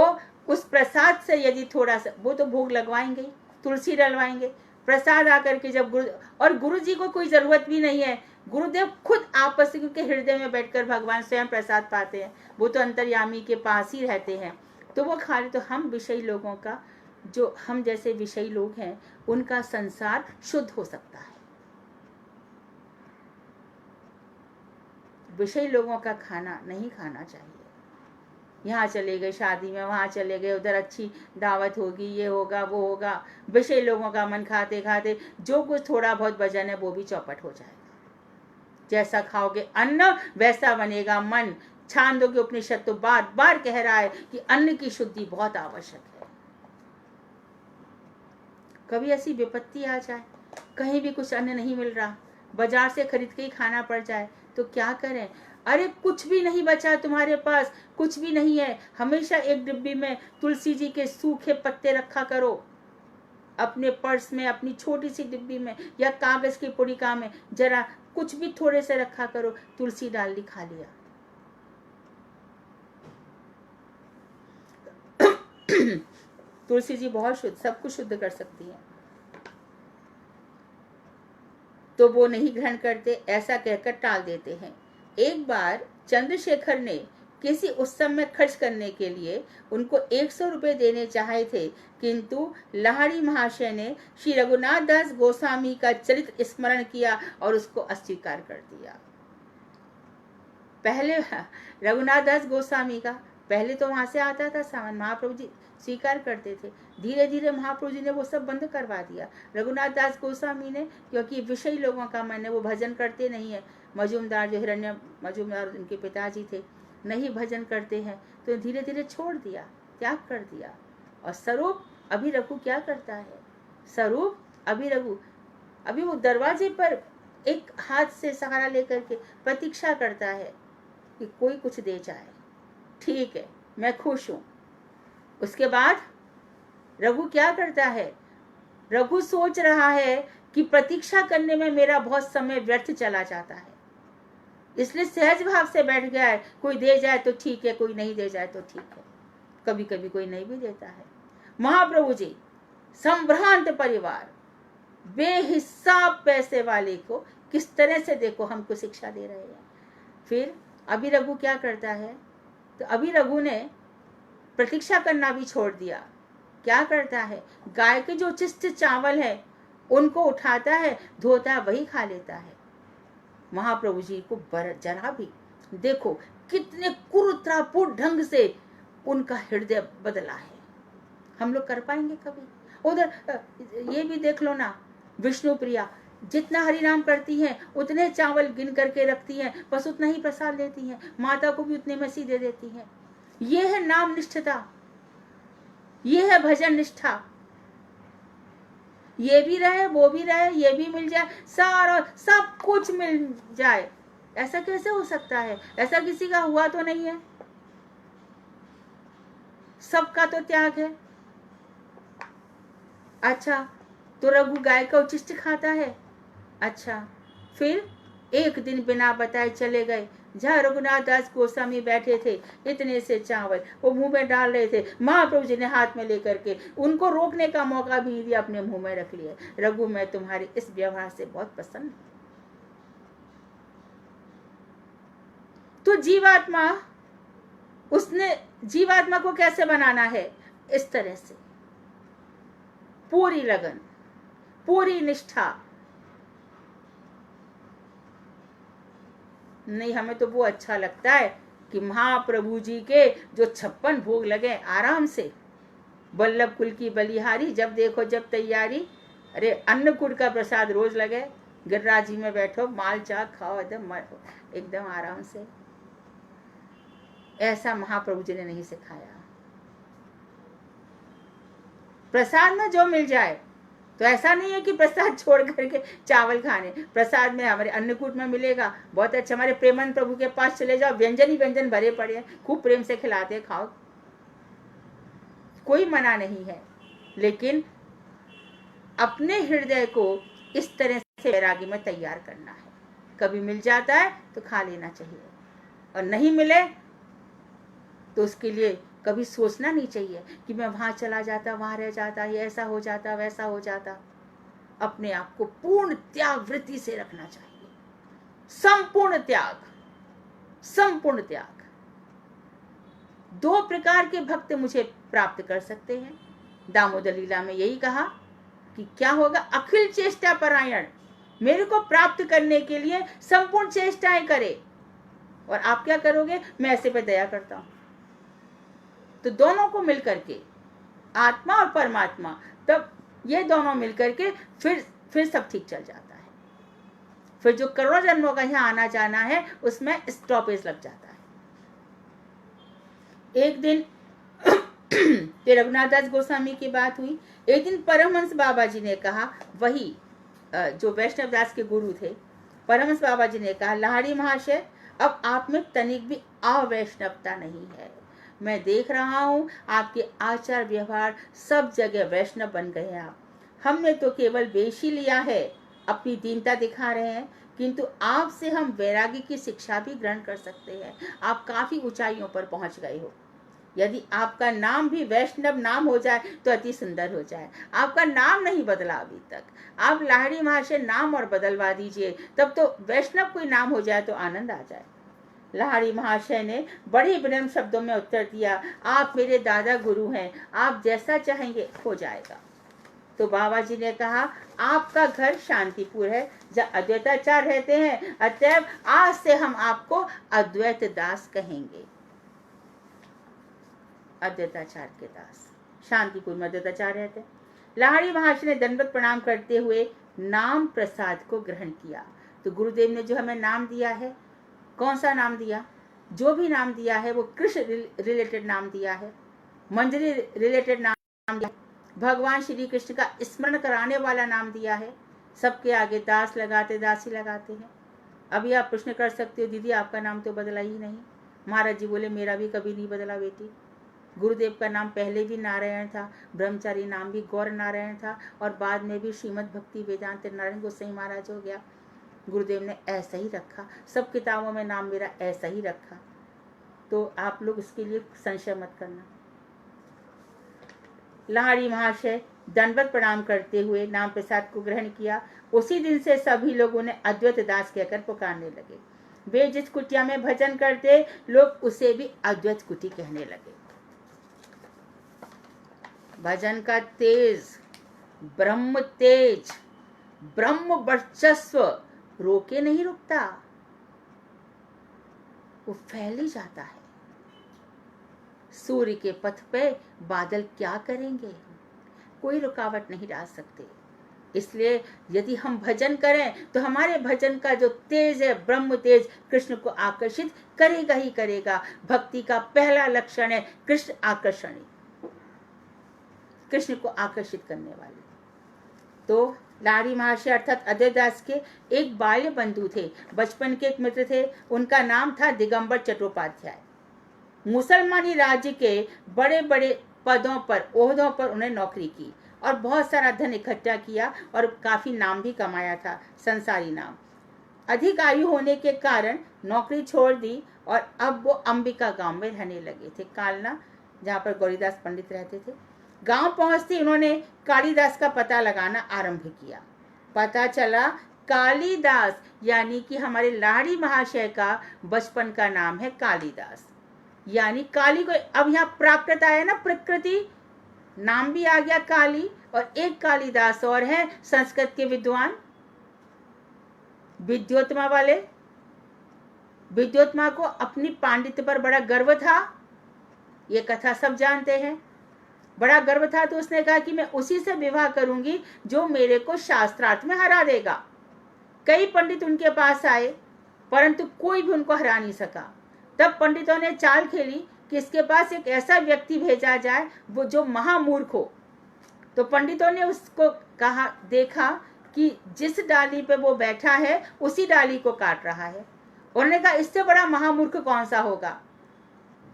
उस प्रसाद से यदि थोड़ा सा, वो तो भोग लगवाएंगे, तुलसी डलवाएंगे, प्रसाद आकर के जब गुरु जी को कोई जरूरत भी नहीं है, गुरुदेव खुद आपस में, क्योंकि हृदय में बैठकर भगवान स्वयं प्रसाद पाते हैं, वो तो अंतर्यामी के पास ही रहते हैं, तो वो खा ले। तो हम विषयी लोगों का, जो हम जैसे विषयी लोग हैं, उनका संसार शुद्ध हो सकता है। विषयी लोगों का खाना नहीं खाना चाहिए। यहाँ चले गए शादी में, वहाँ चले गए, उधर अच्छी दावत होगी, ये होगा वो होगा, विषयी लोगों का मन खाते खाते जो कुछ थोड़ा बहुत वजन है वो भी चौपट हो जाएगा। जैसा खाओगे अन्न वैसा बनेगा मन। छांदोग्य उपनिषद तो बार बार कह रहा है कि अन्न की शुद्धि बहुत आवश्यक है। कभी ऐसी विपत्ति आ जाए, कहीं भी कुछ अन्न नहीं मिल रहा, बाजार से खरीद के ही खाना पड़ जाए, तो क्या करें? अरे कुछ भी नहीं बचा तुम्हारे पास, कुछ भी नहीं है, हमेशा एक डिब्बी में तुलसी जी के सूखे पत्ते रखा करो, अपने पर्स में, अपनी छोटी सी डिब्बी में या कागज की पुड़िका में जरा कुछ भी थोड़े से रखा करो, तुलसी डाल ली, खा लिया। तुलसी जी बहुत शुद्ध, सब कुछ शुद्ध कर सकती है। तो वो नहीं ग्रहण करते, ऐसा कहकर टाल देते हैं। एक बार चंद्रशेखर ने किसी उत्सव में खर्च करने के लिए उनको 100 रुपए देने चाहे थे, किंतु लाहिड़ी महाशय ने श्री रघुनाथ दास गोस्वामी का चरित्र स्मरण किया और उसको अस्वीकार कर दिया। पहले रघुनाथ दास गोस्वामी का पहले तो वहां से आता था सामान, महाप्रभु जी स्वीकार करते थे। धीरे धीरे महाप्रभु जी ने वो सब बंद करवा दिया। रघुनाथ दास गोस्वामी ने, क्योंकि विषयी लोगों का मन है, वो भजन करते नहीं है। मजूमदार जो हिरण्य मजूमदार उनके पिताजी थे, नहीं भजन करते हैं, तो धीरे धीरे छोड़ दिया, त्याग कर दिया। और स्वरूप अभी रघु क्या करता है? स्वरूप अभी रघु अभी वो दरवाजे पर एक हाथ से सहारा लेकर के प्रतीक्षा करता है कि कोई कुछ दे जाए। ठीक है, मैं खुश हूं। उसके बाद रघु क्या करता है? रघु सोच रहा है कि प्रतीक्षा करने में मेरा बहुत समय व्यर्थ चला जाता है, इसलिए सहज भाव से बैठ गया है। कोई दे जाए तो ठीक है, कोई नहीं दे जाए तो ठीक है। कभी कभी कोई नहीं भी देता है। महाप्रभु जी संभ्रांत परिवार, बेहिसाब पैसे वाले को किस तरह से देखो हमको शिक्षा दे रहे हैं। फिर अभी रघु क्या करता है? तो अभी रघु ने प्रतीक्षा करना भी छोड़ दिया। क्या करता है? गाय के जो चिस्ट चावल है उनको उठाता है, धोता है, वही खा लेता है। महाप्रभु जी को जरा भी देखो कितने कुरुत्रापूर्ण ढंग से उनका हृदय बदला है। हम लोग कर पाएंगे कभी? उधर ये भी देख लो ना, विष्णु प्रिया जितना हरि नाम करती हैं उतने चावल गिन करके रखती हैं, बस उतना ही प्रसाद लेती हैं, माता को भी उतने में दे देती हैं। ये है नाम निष्ठता, ये है भजन निष्ठा। ये भी रहे, वो भी रहे, ये भी मिल जाए, सारा सब कुछ मिल जाए, ऐसा कैसे हो सकता है? ऐसा किसी का हुआ तो नहीं है। सबका तो त्याग है। अच्छा, तो रघु गाय का उच्छिष्ट खाता है। अच्छा, फिर एक दिन बिना बताए चले गए जहाँ रघुनाथ दास गोस्वामी बैठे थे। इतने से चावल वो मुंह में डाल रहे थे, महाप्रभु जी ने हाथ में लेकर के उनको रोकने का मौका भी दिया, अपने मुंह में रख लिया। रघु, मैं तुम्हारे इस व्यवहार से बहुत प्रसन्न हूं। तो जीवात्मा, उसने जीवात्मा को कैसे बनाना है? इस तरह से पूरी लगन, पूरी निष्ठा। नहीं, हमें तो वो अच्छा लगता है कि महाप्रभु जी के जो 56 भोग लगे आराम से, बल्लभ कुल की बलिहारी, जब देखो जब तैयारी। अरे अन्नकूट का प्रसाद रोज लगे, गिरिराज जी में बैठो, माल चाक खाओ, एकदम आराम से। ऐसा महाप्रभु जी ने नहीं सिखाया। प्रसाद में जो मिल जाए, तो ऐसा नहीं है कि प्रसाद छोड़ करके चावल खाने। प्रसाद में हमारे अन्नकूट में मिलेगा, बहुत अच्छा। हमारे प्रेमानंद प्रभु के पास चले जाओ, व्यंजन ही व्यंजन भरे पड़े हैं, खूब प्रेम से खिलाते, खाओ, कोई मना नहीं है। लेकिन अपने हृदय को इस तरह से वैरागी में तैयार करना है। कभी मिल जाता है तो खा लेना चाहिए, और नहीं मिले तो उसके लिए कभी सोचना नहीं चाहिए कि मैं वहां चला जाता, वहां रह जाता, ये ऐसा हो जाता, वैसा हो जाता। अपने आप को पूर्ण त्याग वृत्ति से रखना चाहिए। संपूर्ण त्याग, संपूर्ण त्याग। 2 प्रकार के भक्त मुझे प्राप्त कर सकते हैं। दामोदर लीला में यही कहा कि क्या होगा? अखिल चेष्टा परायण, मेरे को प्राप्त करने के लिए संपूर्ण चेष्टाएं करे। और आप क्या करोगे? मैं ऐसे पे दया करता हूं। तो दोनों को मिलकर के, आत्मा और परमात्मा, तब ये दोनों मिलकर के फिर सब ठीक चल जाता है। फिर जो करोड़ों जन्मों का यहाँ आना जाना है उसमें स्टॉपेज लग जाता है। एक दिन रघुनाथ दास गोस्वामी की बात हुई। एक दिन परमहंस बाबा जी ने कहा, वही जो वैष्णव दास के गुरु थे, परमहंस बाबा जी ने कहा, लाहिड़ी महाशय, अब आप में तनिक भी अवैष्णवता नहीं है। मैं देख रहा हूं आपके आचार व्यवहार सब जगह वैष्णव बन गए आप। हमने तो केवल वेश ही लिया है, अपनी दीनता दिखा रहे हैं, किंतु आपसे हम वैराग्य की शिक्षा भी ग्रहण कर सकते हैं। आप काफी ऊंचाइयों पर पहुंच गए हो। यदि आपका नाम भी वैष्णव नाम हो जाए तो अति सुंदर हो जाए। आपका नाम नहीं बदला अभी तक, आप लाहिड़ी महाशय नाम और बदलवा दीजिए, तब तो वैष्णव कोई नाम हो जाए तो आनंद आ जाए। लाहिड़ी महाशय ने बड़े विनम्र शब्दों में उत्तर दिया, आप मेरे दादा गुरु हैं, आप जैसा चाहेंगे हो जाएगा। तो बाबा जी ने कहा, आपका घर शांतिपुर है जहाँ अद्वैताचार्य रहते हैं, अतएव आज से हम आपको अद्वैत दास कहेंगे। अद्वैताचार्य के दास, शांतिपुर में अद्वैताचार्य रहते। लाहिड़ी महाशय ने दंडवत प्रणाम करते हुए नाम प्रसाद को ग्रहण किया। तो गुरुदेव ने जो हमें नाम दिया है, कौन सा नाम दिया? जो भी नाम दिया है वो कृष्ण रिलेटेड नाम दिया है, मंजरी रिलेटेड नाम दिया, भगवान श्री कृष्ण का स्मरण कराने वाला नाम दिया है। सबके आगे दास लगाते, दासी लगाते हैं। अभी आप प्रश्न कर सकते हो, दीदी आपका नाम तो बदला ही नहीं। महाराज जी बोले, मेरा भी कभी नहीं बदला बेटी। गुरुदेव का नाम पहले भी नारायण था, ब्रह्मचारी नाम भी गौर नारायण था, और बाद में भी श्रीमद् भक्ति वेदांत नारायण गोसाई महाराज हो गया। गुरुदेव ने ऐसा ही रखा, सब किताबों में नाम मेरा ऐसा ही रखा। तो आप लोग इसके लिए संशय मत करना। लाहिड़ी महाशय दंडवत प्रणाम करते हुए नाम प्रसाद को ग्रहण किया। उसी दिन से सभी लोगों ने अद्वैत दास कहकर पुकारने लगे। वे जिस कुटिया में भजन करते, लोग उसे भी अद्वैत कुटी कहने लगे। भजन का तेज, ब्रह्म तेज, ब्रह्म वर्चस्व रोके नहीं रुकता, वो फैल ही जाता है। सूर्य के पथ पे बादल क्या करेंगे, कोई रुकावट नहीं डाल सकते। इसलिए यदि हम भजन करें तो हमारे भजन का जो तेज है, ब्रह्म तेज, कृष्ण को आकर्षित करेगा ही करेगा। भक्ति का पहला लक्षण है कृष्ण आकर्षणी, कृष्ण को आकर्षित करने वाली। तो लाहिड़ी महाशय अर्थात अद्वैत दास के एक बाल्य बंधु थे, बचपन के एक मित्र थे। उनका नाम था दिगंबर चट्टोपाध्याय। मुसलमानी राज्य के बड़े बड़े पदों पर, ओहदों पर उन्हें नौकरी की और बहुत सारा धन इकट्ठा किया और काफी नाम भी कमाया था, संसारी नाम। अधिक आयु होने के कारण नौकरी छोड़ दी और अब वो अंबिका गांव में रहने लगे थे, कालना, जहाँ पर गौरीदास पंडित रहते थे। गांव पहुंचते उन्होंने कालिदास का पता लगाना आरंभ किया। पता चला कालिदास यानी कि हमारे लाहिड़ी महाशय का बचपन का नाम है कालिदास, यानी काली को, अब यहाँ प्राकृत आया ना, प्रकृति, नाम भी आ गया काली। और एक कालिदास और है संस्कृत के विद्वान, विद्योत्मा वाले। विद्योत्मा को अपनी पांडित्य पर बड़ा गर्व था, ये कथा सब जानते हैं। बड़ा गर्व था तो उसने कहा कि मैं उसी से विवाह करूंगी जो मेरे को शास्त्रार्थ में हरा देगा। कई पंडित उनके पास आए परंतु कोई भी उनको हरा नहीं सका। तब पंडितों ने चाल खेली कि इसके पास एक ऐसा व्यक्ति भेजा जाए वो जो महामूर्ख हो। तो पंडितों ने उसको कहा, देखा कि जिस डाली पे वो बैठा है उसी डाली को काट रहा है। उन्होंने कहा इससे बड़ा महामूर्ख कौन सा होगा।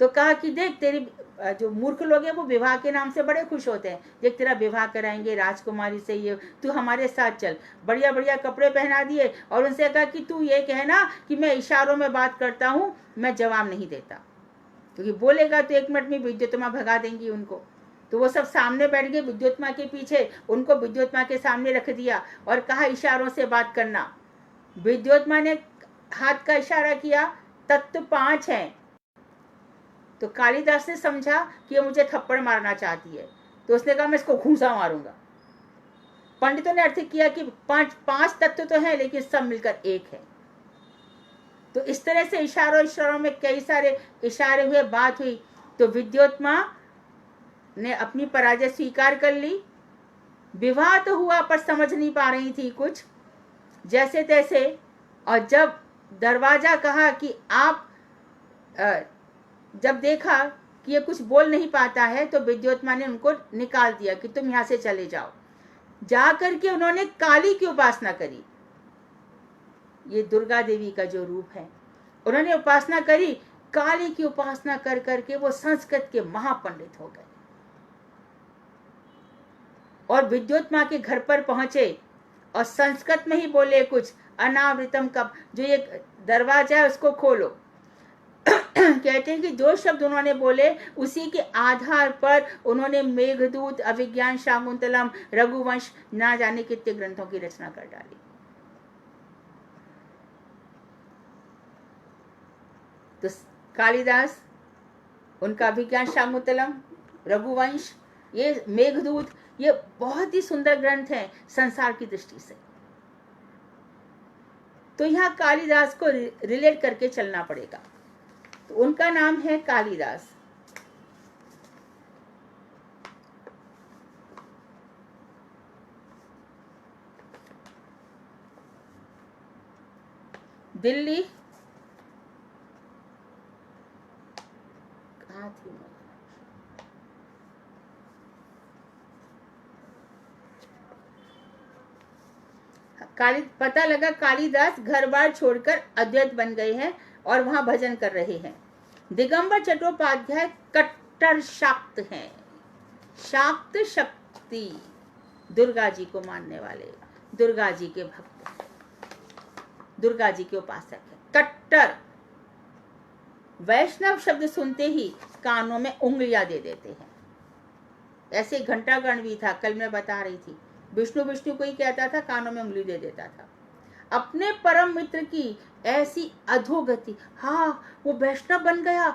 तो कहा कि देख, तेरी जो मूर्ख लोग हैं वो विवाह के नाम से बड़े खुश होते हैं, देख तेरा विवाह कराएंगे राजकुमारी से, ये तू हमारे साथ चल। बढ़िया बढ़िया कपड़े पहना दिए और उनसे कहा कि तू ये कहना कि मैं इशारों में बात करता हूँ, मैं जवाब नहीं देता, क्योंकि बोलेगा तो 1 मिनट में विद्योत्मा भगा देंगी उनको। तो वो सब सामने बैठ गए विद्योत्मा के पीछे, उनको विद्योत्मा के सामने रख दिया और कहा इशारों से बात करना। विद्योत्मा ने हाथ का इशारा किया, तत्व 5 हैं। तो कालिदास ने समझा कि ये मुझे थप्पड़ मारना चाहती है, तो उसने कहा मैं इसको घूंसा मारूंगा। पंडितों ने अर्थ किया कि 5 तत्व तो हैं लेकिन सब मिलकर 1 है। तो इस तरह से इशारों में कई सारे इशारे हुए, बात हुई। तो विद्योत्मा ने अपनी पराजय स्वीकार कर ली। विवाह तो हुआ पर समझ नहीं पा रही थी कुछ, जैसे तैसे। और जब दरवाजा कहा कि आप जब देखा कि ये कुछ बोल नहीं पाता है तो विद्योत्मा ने उनको निकाल दिया कि तुम यहाँ से चले जाओ। जा करके उन्होंने काली की उपासना करी, ये दुर्गा देवी का जो रूप है, उन्होंने उपासना करी। काली की उपासना कर करके वो संस्कृत के महापंडित हो गए। और विद्युत माँ के घर पर पहुंचे और संस्कृत में ही बोले कुछ, अनावृतम कब, जो ये दरवाजा है उसको खोलो। कहते हैं कि जो शब्द उन्होंने बोले उसी के आधार पर उन्होंने मेघदूत, अभिज्ञान शाकुंतलम, रघुवंश, ना जाने कितने ग्रंथों की रचना कर डाली। तो कालिदास, उनका अभिज्ञान शाकुंतलम, रघुवंश, ये मेघदूत, ये बहुत ही सुंदर ग्रंथ हैं संसार की दृष्टि से। तो यहाँ कालिदास को रिलेट करके चलना पड़ेगा। तो उनका नाम है कालिदास। दिल्ली, कहाँ थी मैं, पता लगा कालिदास घर बार छोड़कर अद्वैत बन गए हैं और वहां भजन कर रहे हैं। दिगंबर चट्टोपाध्याय कट्टर शाक्त हैं, शाक्त शक्ति, दुर्गा जी को मानने वाले, दुर्गा जी के भक्त, दुर्गा जी के उपासक हैं। कट्टर, वैष्णव शब्द सुनते ही कानों में उंगलियां दे देते हैं। ऐसे घंटागण भी था, कल मैं बता रही थी, विष्णु विष्णु को ही कहता था, कानों में उंगली दे देता था। अपने परम मित्र की ऐसी अधोगति, हाँ वो वैष्णव बन गया,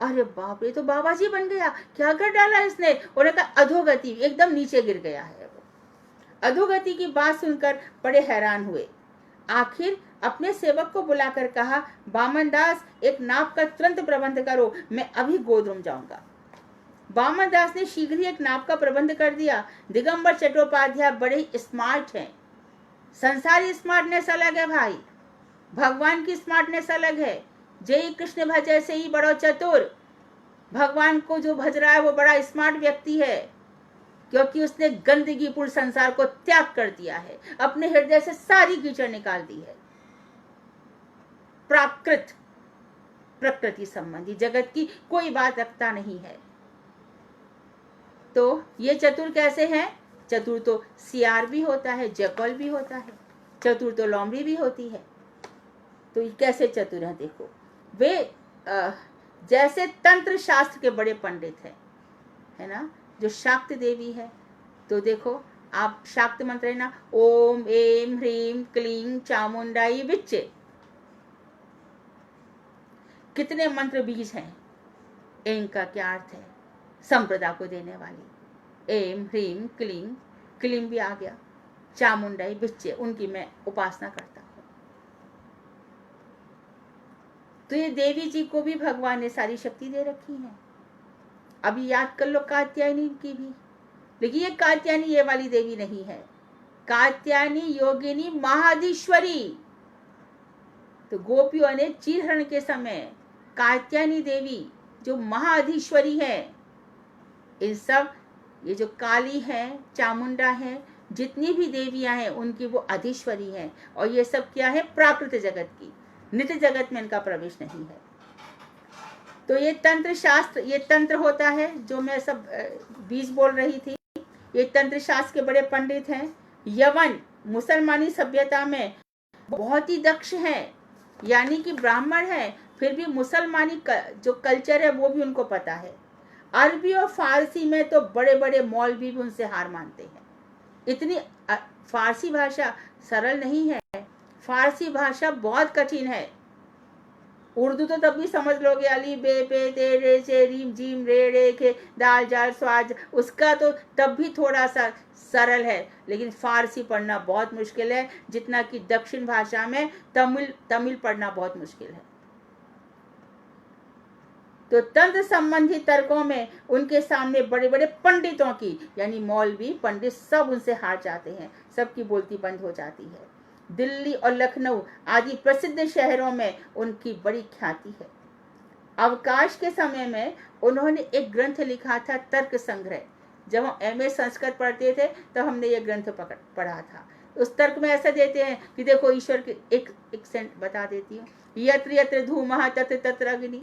अरे बाप रे तो बाबा जी बन गया, क्या कर डाला इसने, उन्होंने कहा अधोगति, एकदम नीचे गिर गया है वो। अधोगति की बात सुनकर बड़े हैरान हुए। आखिर अपने सेवक को बुलाकर कहा, बामन दास एक नाव का तुरंत प्रबंध करो, मैं अभी गोधूम जाऊंगा। बामन दास ने शीघ्र ही एक नाव का प्रबंध कर दिया। दिगंबर चट्टोपाध्याय बड़े ही स्मार्ट हैं। संसारी स्मार्टनेस अलग है भाई, भगवान की स्मार्टनेस अलग है। जय कृष्ण भजय से ही बड़ो चतुर, भगवान को जो भज रहा है वो बड़ा स्मार्ट व्यक्ति है, क्योंकि उसने गंदगी पूर्ण संसार को त्याग कर दिया है, अपने हृदय से सारी कीचड़ निकाल दी है। प्राकृत, प्रकृति संबंधी जगत की कोई बात रखता नहीं है। तो ये चतुर कैसे हैं? चतुर तो सियार भी होता है, जयकौल भी होता है, चतुर तो लोमड़ी भी होती है। तो ये कैसे चतुर हैं देखो, वे जैसे तंत्र शास्त्र के बड़े पंडित हैं, है ना, जो शाक्त देवी है। तो देखो आप शाक्त मंत्र है ना, ओम एम ह्रीम क्लीं चामुंडाई विच्चे, कितने मंत्र बीज हैं। एम का क्या अर्थ है? संप्रदा को देने वाली। एम ह्रीम क्लीं, क्लीं भी आ गया, चामुंडाई विच्चे, उनकी मैं उपासना करता हूं। तो ये देवी जी को भी भगवान ने सारी शक्ति दे रखी है। अभी याद कर लो कात्यायनी की भी, लेकिन ये कात्यायनी ये वाली देवी नहीं है, कात्यायनी योगिनी महाधीश्वरी। तो गोपियों ने चीरहरण के समय कात्यायनी देवी जो महाधीश्वरी है, इन सब ये जो काली है, चामुंडा है, जितनी भी देवियां हैं उनकी वो अधीश्वरी हैं। और ये सब क्या है? प्राकृत जगत की, नित्य जगत में इनका प्रवेश नहीं है। तो ये तंत्र शास्त्र, ये तंत्र होता है जो मैं सब बीज बोल रही थी, ये तंत्र शास्त्र के बड़े पंडित हैं। यवन मुसलमानी सभ्यता में बहुत ही दक्ष हैं, यानी कि ब्राह्मण है फिर भी मुसलमानी जो कल्चर है वो भी उनको पता है। अरबी और फारसी में तो बड़े बड़े मौलवी भी उनसे हार मानते हैं। इतनी फारसी भाषा सरल नहीं है, फारसी भाषा बहुत कठिन है। उर्दू तो तब भी समझ लोगे, अली बे पे ते रे से रीम जीम रे रे के दाल जाल स्वाज, उसका तो तब भी थोड़ा सा सरल है, लेकिन फारसी पढ़ना बहुत मुश्किल है, जितना कि दक्षिण भाषा में तमिल पढ़ना बहुत मुश्किल है। तो तंत्र संबंधी तर्कों में उनके सामने बड़े बड़े पंडितों की, यानी मौलवी पंडित सब उनसे हार जाते हैं, सबकी बोलती बंद हो जाती है। दिल्ली और लखनऊ आदि प्रसिद्ध शहरों में उनकी बड़ी ख्याति है। अवकाश के समय में उन्होंने एक ग्रंथ लिखा था, तर्क संग्रह। जब हम MA संस्कृत पढ़ते थे तो हमने ये ग्रंथ पढ़ा था। उस तर्क में ऐसा देते हैं कि देखो, ईश्वर के एक सेंट बता देती हूँ, यत्र यत्र धूमः तत्र तत्र अग्नि,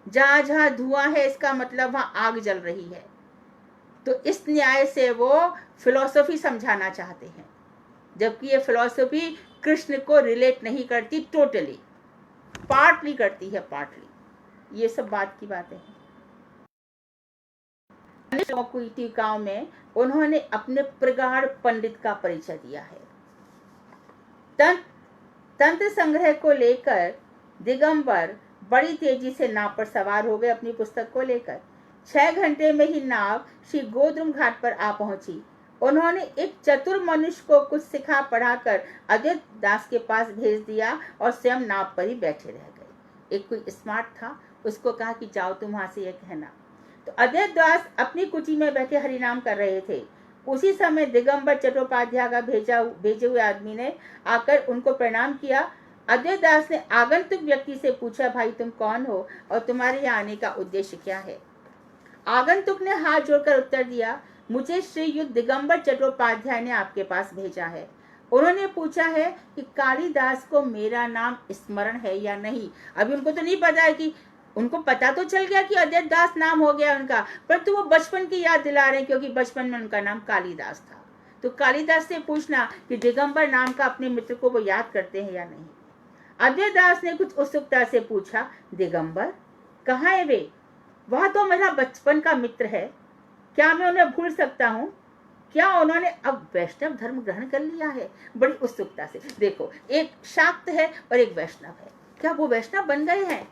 जहाँ जहाँ धुआं है इसका मतलब वहाँ आग जल रही है। तो इस न्याय से वो फिलॉसफी समझाना चाहते हैं, जबकि ये फिलॉसफी कृष्ण को रिलेट नहीं करती, टोटली पार्टली करती है, पार्टली। ये सब बात की बातें हैं। टीकाओं में उन्होंने अपने प्रगाढ़ पंडित का परिचय दिया है। तंत्र संग्रह को लेकर दिगंबर बड़ी तेजी से नाव पर सवार हो गए अपनी पुस्तक को लेकर। 6 घंटे में ही नाव श्री गोद्रुम घाट पर आ पहुंची। उन्होंने एक चतुर मनुष्य को कुछ सिखा पढ़ाकर अद्वैत दास के पास भेज दिया और स्वयं नाव पर ही बैठे रह गए। एक कोई स्मार्ट था, उसको कहा कि जाओ तुम वहां से ये कहना। तो अद्वैत दास अपनी कुटी में बैठे हरिनाम कर रहे थे। उसी समय दिगंबर चट्टोपाध्याय का भेजे हुए आदमी ने आकर उनको प्रणाम किया। अद्वैत दास ने आगंतुक व्यक्ति से पूछा, भाई तुम कौन हो और तुम्हारे यहाँ आने का उद्देश्य क्या है? आगंतुक ने हाथ जोड़कर उत्तर दिया, मुझे श्रीयुत दिगंबर चट्टोपाध्याय ने आपके पास भेजा है। उन्होंने पूछा है कि कालिदास को मेरा नाम स्मरण है या नहीं। अभी उनको तो नहीं पता है, कि उनको पता तो चल गया कि अद्वैत दास नाम हो गया उनका, परंतु वो बचपन की याद दिला रहे हैं, क्योंकि बचपन में उनका नाम कालिदास था। तो कालिदास से पूछना कि दिगंबर नाम का अपने मित्र को वो याद करते हैं या नहीं। अद्वैत दास ने कुछ उत्सुकता से पूछा, दिगंबर कहाँ है वे? वह तो मेरा बचपन का मित्र है, क्या मैं उन्हें भूल सकता हूँ? क्या उन्होंने अब वैष्णव धर्म ग्रहण कर लिया है? बड़ी उत्सुकता से। देखो, एक शाक्त है और एक वैष्णव है, क्या वो वैष्णव बन गए हैं?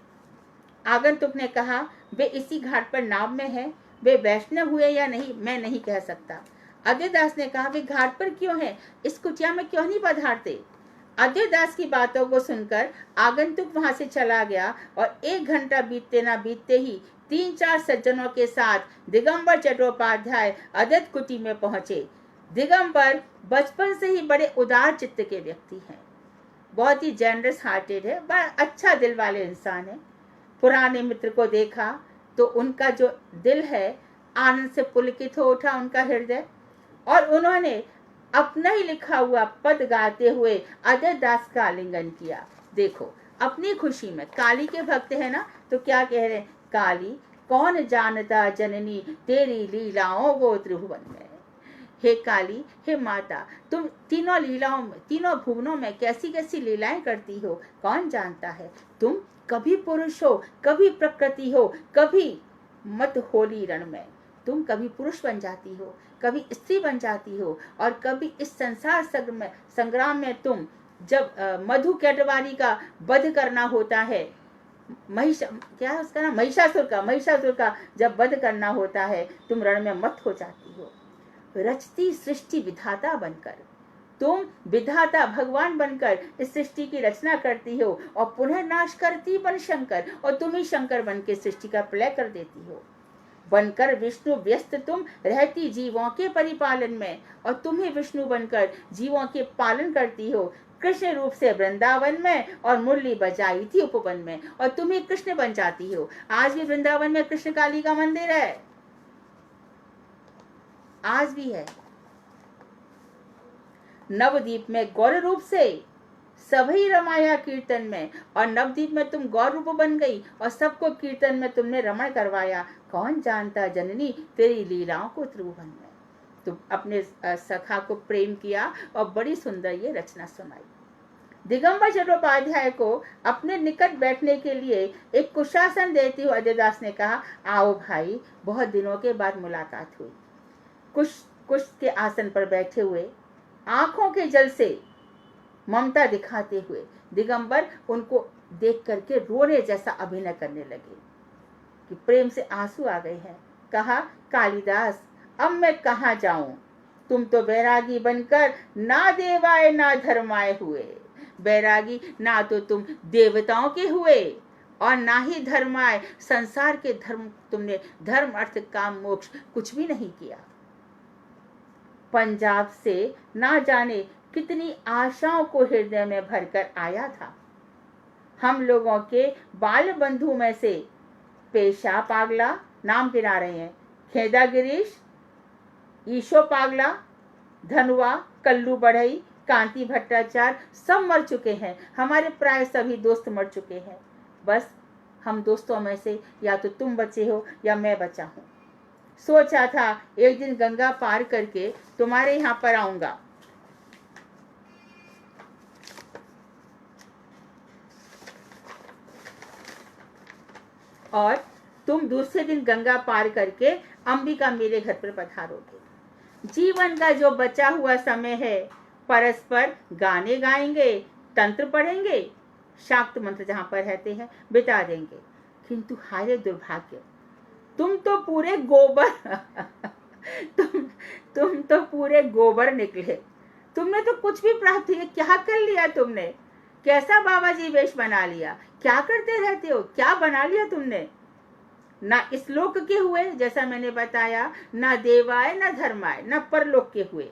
आगंतुक ने कहा, वे इसी घाट पर नाव में हैं, वे वैष्णव हुए या नहीं मैं नहीं कह सकता। अद्वैत दास ने कहा, वे घाट पर क्यों हैं? इस कुटिया में क्यों नहीं पधारते? अद्वैत दास की बातों को सुनकर आगंतुक वहां से चला गया और 1 घंटा बीतते ना बीतते ही 3-4 सज्जनों के साथ दिगंबर चट्टोपाध्याय अद्वैत कुटी में पहुंचे। दिगंबर बचपन से ही बड़े उदार चित्त के व्यक्ति हैं, बहुत ही जेनरस हार्टेड है, बड़ा अच्छा दिल वाले इंसान है। पुराने मित्र को देखा तो उनका जो दिल है आनंद से पुलकित हो उठा, उनका हृदय, और उन्होंने अपना ही लिखा हुआ पद गाते हुए अद्वैत दास का आलिंगन किया। देखो, अपनी खुशी में काली के भक्त है ना, तो क्या कह रहे हैं, काली कौन जानता जननी तेरी लीलाओं को त्रिभुवन में। हे काली, हे माता, तुम तीनों लीलाओं में, तीनों भुवनों में कैसी कैसी लीलाएं करती हो, कौन जानता है। तुम कभी पुरुष हो, कभी प्रकृति हो, कभी मत होली रण में। तुम कभी पुरुष बन जाती हो, कभी स्त्री बन जाती हो, और कभी इस संसार संग्राम में तुम जब मधु कैटवारी का वध करना होता है, क्या है उसका नाम, महिषासुर का जब वध करना होता है, तुम रण में मत हो जाती हो। रचती सृष्टि विधाता बनकर, तुम विधाता भगवान बनकर इस सृष्टि की रचना करती हो और पुनः नाश करती बन शंकर, और तुम ही शंकर बन के सृष्टि का प्रलय कर देती हो। बनकर विष्णु व्यस्त तुम रहती जीवों के परिपालन में, और तुम ही विष्णु बनकर जीवों के पालन करती हो। कृष्ण रूप से वृंदावन में और मुरली बजाई थी उपवन में, और तुम ही कृष्ण बन जाती हो। आज भी वृंदावन में कृष्ण काली का मंदिर है, आज भी है। नवदीप में गौर रूप से सभी रमाया कीर्तन में, और नवदीप में तुम गौर रूप बन गई और सबको कीर्तन में तुमने रमण करवाया। कौन जानता जननी तेरी लीलाओं को त्रिभुवन में। तुम अपने सखा को प्रेम किया और बड़ी सुंदर ये रचना सुनाई। दिगंबर चट्टोपाध्याय को अपने निकट बैठने के लिए एक कुशासन देते हुए अद्वैत दास ने कहा, आओ भाई, बहुत दिनों के बाद मुलाकात हुई। कुश के आसन पर बैठे हुए, आंखों के जल से ममता दिखाते हुए दिगंबर उनको देख करके रोने जैसा अभिनय करने लगे कि प्रेम से आंसू आ गए हैं। कहा, कालिदास, अब मैं कहाँ जाऊं? तुम तो बैरागी बनकर ना देवाय ना धर्माय हुए। बैरागी ना तो तुम देवताओं के हुए और ना ही धर्माय, संसार के धर्म, तुमने धर्म अर्थ काम मोक्ष कुछ भी नहीं किया। पंजाब से ना जाने कितनी आशाओं को हृदय में भरकर आया था। हम लोगों के बाल बंधु में से पेशा पागला, नाम गिना रहे हैं, खेदा गिरीश, ईशो पागला, धनुआ, कल्लू बढ़ई, कांति भट्टाचार्य सब मर चुके हैं। हमारे प्राय सभी दोस्त मर चुके हैं। बस हम दोस्तों में से या तो तुम बचे हो या मैं बचा हूं। सोचा था एक दिन गंगा पार करके तुम्हारे यहाँ पर आऊंगा। और तुम दूसरे दिन गंगा पार करके अंबिका मेरे घर पर पधारोगे। जीवन का जो बचा हुआ समय है परस्पर गाने गाएंगे, तंत्र पढ़ेंगे, शाक्त मंत्र जहाँ पर रहते हैं बिता देंगे। किंतु हाय दुर्भाग्य, तुम तो पूरे गोबर तुम तो पूरे गोबर निकले। तुमने तो कुछ भी प्राप्त किया, क्या कर लिया तुमने? कैसा बाबा जी वेश बना लिया? क्या करते रहते हो? क्या बना लिया तुमने? ना इस लोक के हुए जैसा मैंने बताया, ना देवाय ना धर्माय, ना परलोक के हुए।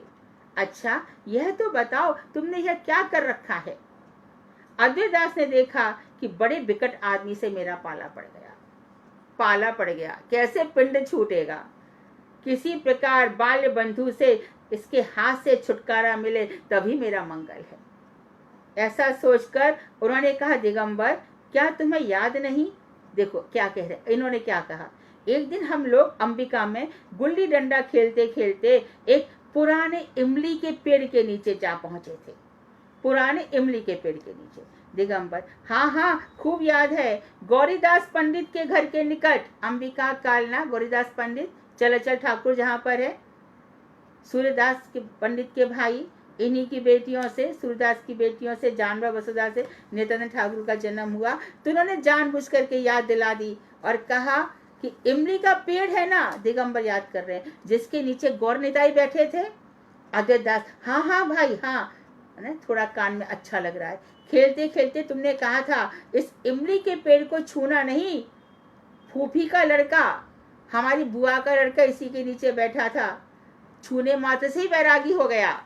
अच्छा यह तो बताओ तुमने यह क्या कर रखा है? अद्वैत दास ने देखा कि बड़े विकट आदमी से मेरा पाला पड़ गया। कैसे पिंड छूटेगा? किसी प्रकार बाल्य बंधु से इसके हाथ से छुटकारा मिले तभी मेरा मंगल है। ऐसा सोचकर उन्होंने कहा, दिगंबर क्या तुम्हें याद नहीं? देखो क्या कह रहे, इन्होंने क्या कहा। एक दिन हम लोग अंबिका में गुल्ली डंडा खेलते खेलते एक पुराने इमली के पेड़ के नीचे जा पहुंचे थे। पुराने इमली के पेड़ के नीचे। दिगंबर, हाँ हाँ खूब याद है, गौरीदास पंडित के घर के निकट। अंबिका कालना गौरीदास पंडित चलचल ठाकुर जहाँ पर है, सूर्यदास के पंडित के भाई, इन्हीं की बेटियों से, सूर्यदास की बेटियों से, जानवा वसुधा से नित्यानंद ठाकुर का जन्म हुआ। तो उन्होंने जानबूझ करके याद दिला दी और कहा कि इमली का पेड़ है ना, दिगंबर याद कर रहे हैं, जिसके नीचे गौर निताई बैठे थे। अद्वैत दास, हाँ हाँ भाई हाँ, थोड़ा कान में अच्छा लग रहा है। खेलते खेलते तुमने कहा था इस इमली के पेड़ को छूना नहीं। फूफी का लड़का, हमारी बुआ का लड़का इसी के नीचे बैठा था, छूने मात्र से ही वैरागी हो गया।